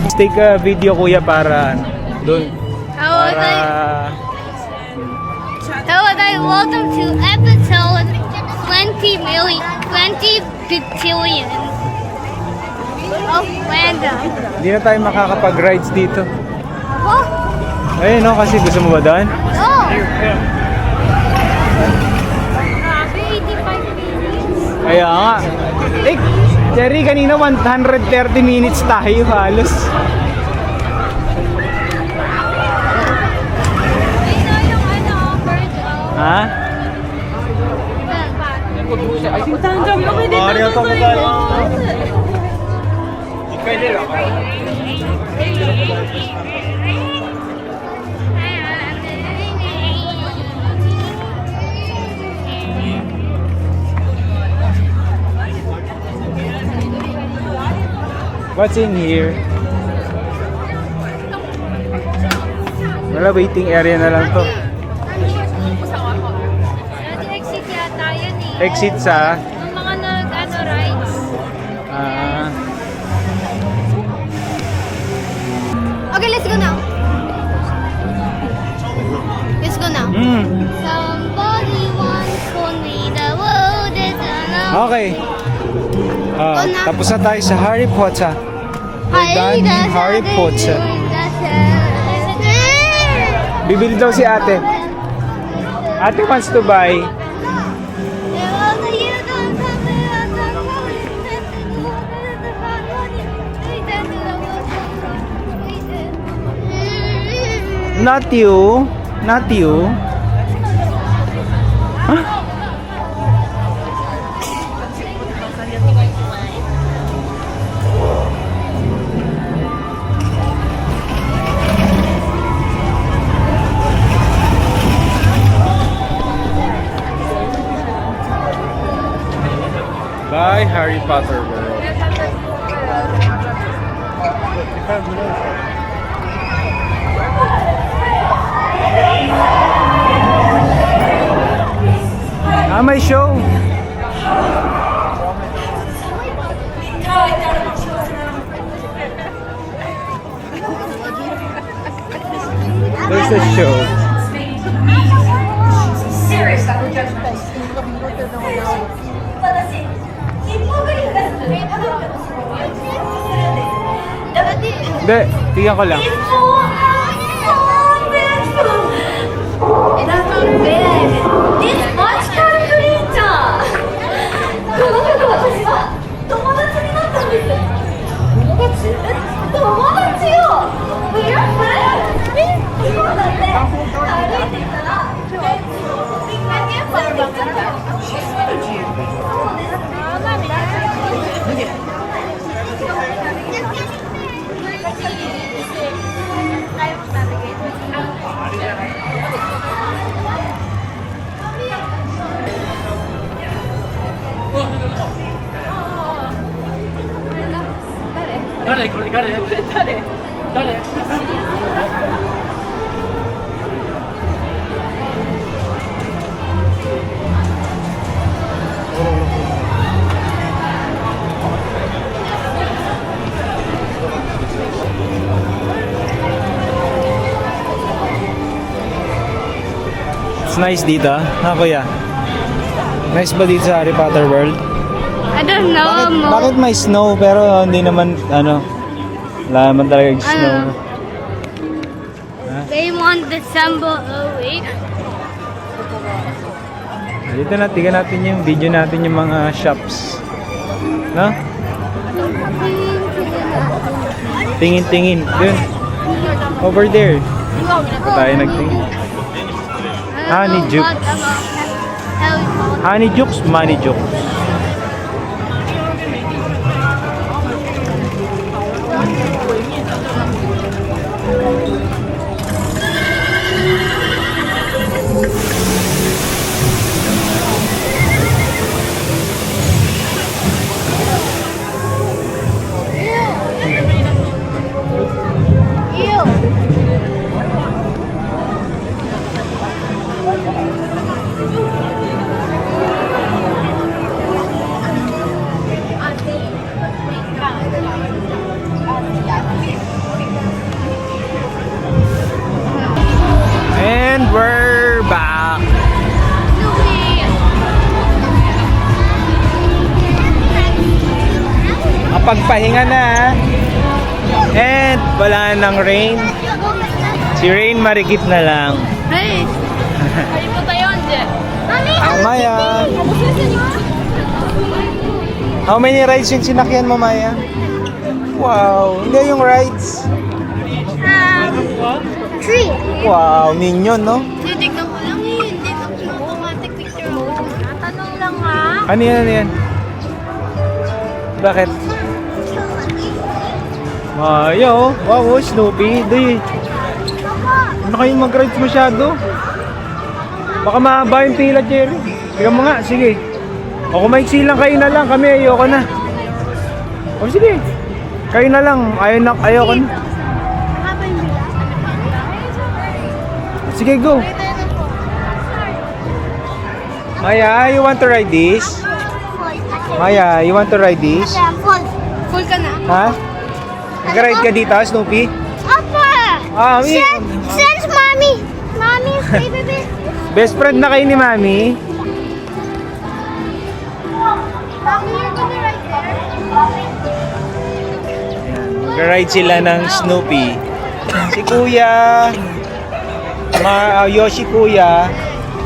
Let's take a video kuya para doon. Welcome to episode 20 bajillion of random. Hindi na tayo makakapag-rides dito. Oh, Ayun no, kasi gusto mo ba doon? oh. 85 minutes. Kaya nga. Eh, Jerry, kanina 130 minutes tayo halos. Ha? What's in here? Wala, waiting area na lang to. Exit yata yun eh. Exit sa... Yung mga rides. Okay, let's go now. Let's go now. Somebody once told me the world is alone. Okay. Tapos na tayo sa Harry Potter. We're done in Harry Potter. Bibili daw si ate. Ate wants to buy. Not you. Not you. Huh? Bye, Harry Potter world. May show. There's a show. Hindi, tingnan ko lang. It's nice dito, ha kuya? Nice ba dito sa Harry Potter World? I don't know. Bakit may snow pero hindi naman wala naman talaga yung snow. They want December early. Dito na, tingnan natin yung video natin yung mga shops. No? Tingin-tingin. Dun. Over there. Tayo nagtingin. Honey Jukes. Honey Jukes, Money Jukes. nakapagpahinga na. And wala nang Rain. Si Rain marikit na lang. Hey! Maya. How many rides yung sinakyan mo, Maya? Wow, hindi yung rides. 3. Wow, minion, no? Titignan ko lang eh. Hindi ko automatic picture mode. Tanong lang ha. Ano yan, ano yan? Bakit? Maya, oh. Wow, oh, Snoopy. Doy. Ano kayong mag-rides masyado? Baka mahaba yung pila, Cherry. Sige mo nga, sige. O kung maiksi lang, kayo na lang. Kami, ayoko na. O sige. Kayo na lang. Ayoko na. Sige, go. Maya, you want to ride this? Maya, you want to ride this? Full ka na. Ha? Nag-ride ka dito, Snoopy? Papa! Ah, Mami. Since mommy. Mommy's favorite. Best friend na kayo ni Mami. Mommy, you're gonna ride there? Nag-ride sila ng Snoopy. Si Kuya, Yoshi Kuya,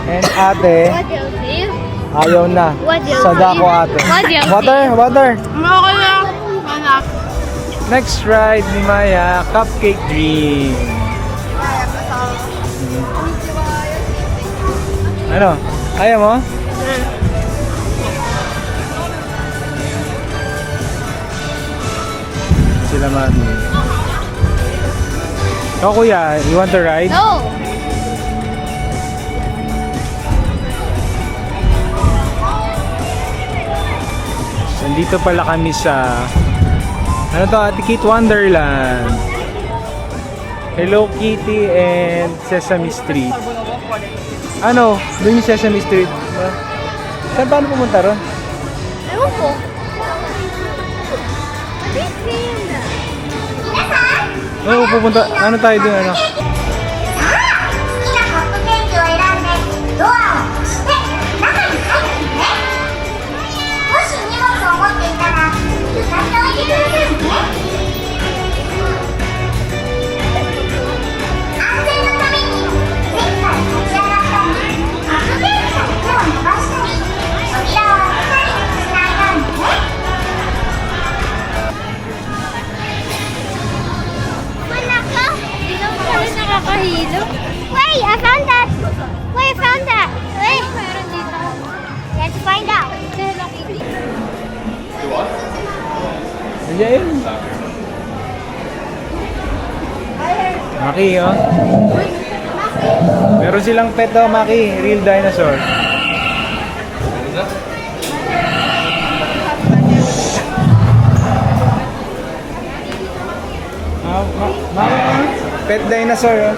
and Ate, What do you feel? ayaw na. What do you Sadako feel? Ate. What do you Water, water. Okay lang. Anak. Next ride ni Maya, Cupcake Dream. Ano? Ayaw mo? Sila Mami. Ikaw Kuya, you want to ride? No. Nandito pala kami sa ano to, Ate Kit Wonderland. Hello Kitty and Sesame Street. Ano? Doon yung Sesame Street. Saan paano pumunta ron? Ewan ko. Oo, pupunta. Ano tayo doon? Ano? 好きなカップケーキを選んでドアを押して中に入ってね。もし荷物を持っていたら床に置いてくださいね。安全のために前回立ち上がったりカップケーキから手を伸ばしたり扉を開けたりしないようにね。Nakakahilo. Wait, I found that. Wait, I found that. Wait. Let's find out. Ayan. Maki, oh. Meron silang pet daw, Maki. Real dinosaur. Pet dinosaur, oh.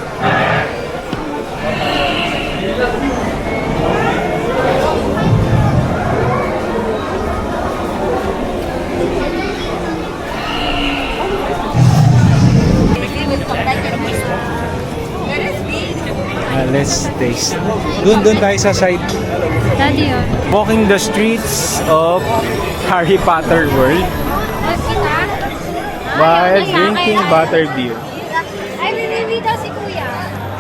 Let's taste. Doon tayo sa side. Daddy yun. Walking the streets of Harry Potter World while drinking butterbeer. Ay, bibili daw si Kuya.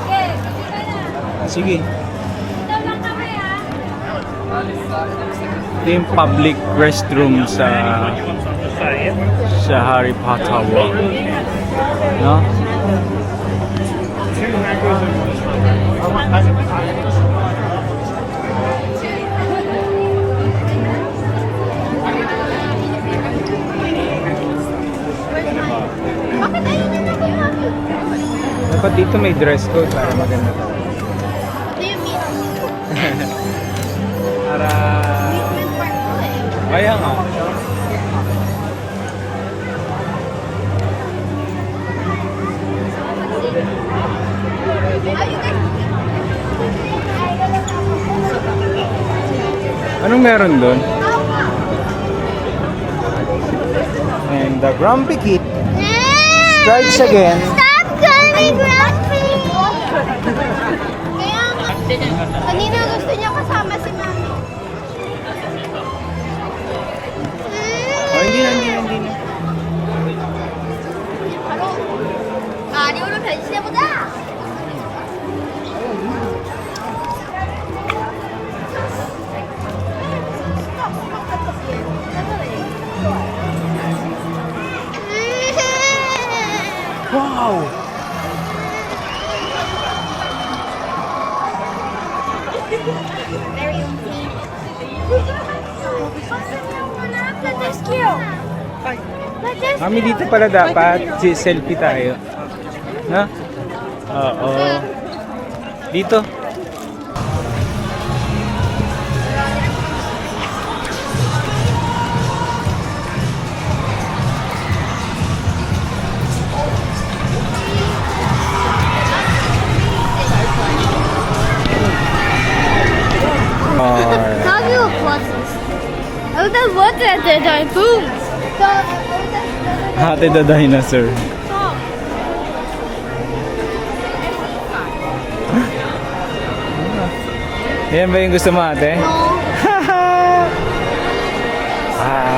Okay, bibili na. Sige. Ito lang kami ha. Ito yung public restroom sa Harry Potter World. No? Bakit ayaw niya na kung mami? Dapat dito may dress code para maganda tayo. Do you mean? Para... Kaya nga. Anong meron doon? And the Grumpy Kid strikes again. Stop calling me grumpy! Kaya nga. Kanina gusto niya kasama si mami. Oh, hindi na. Wow! That's cute. Kami dito pala dapat. Selfie tayo. Na? Oo. Dito. Alright. How do you pluses? Oh, the water did I boom. Ate the dinosaur. Yan ba yung gusto mo ate? No. Ah.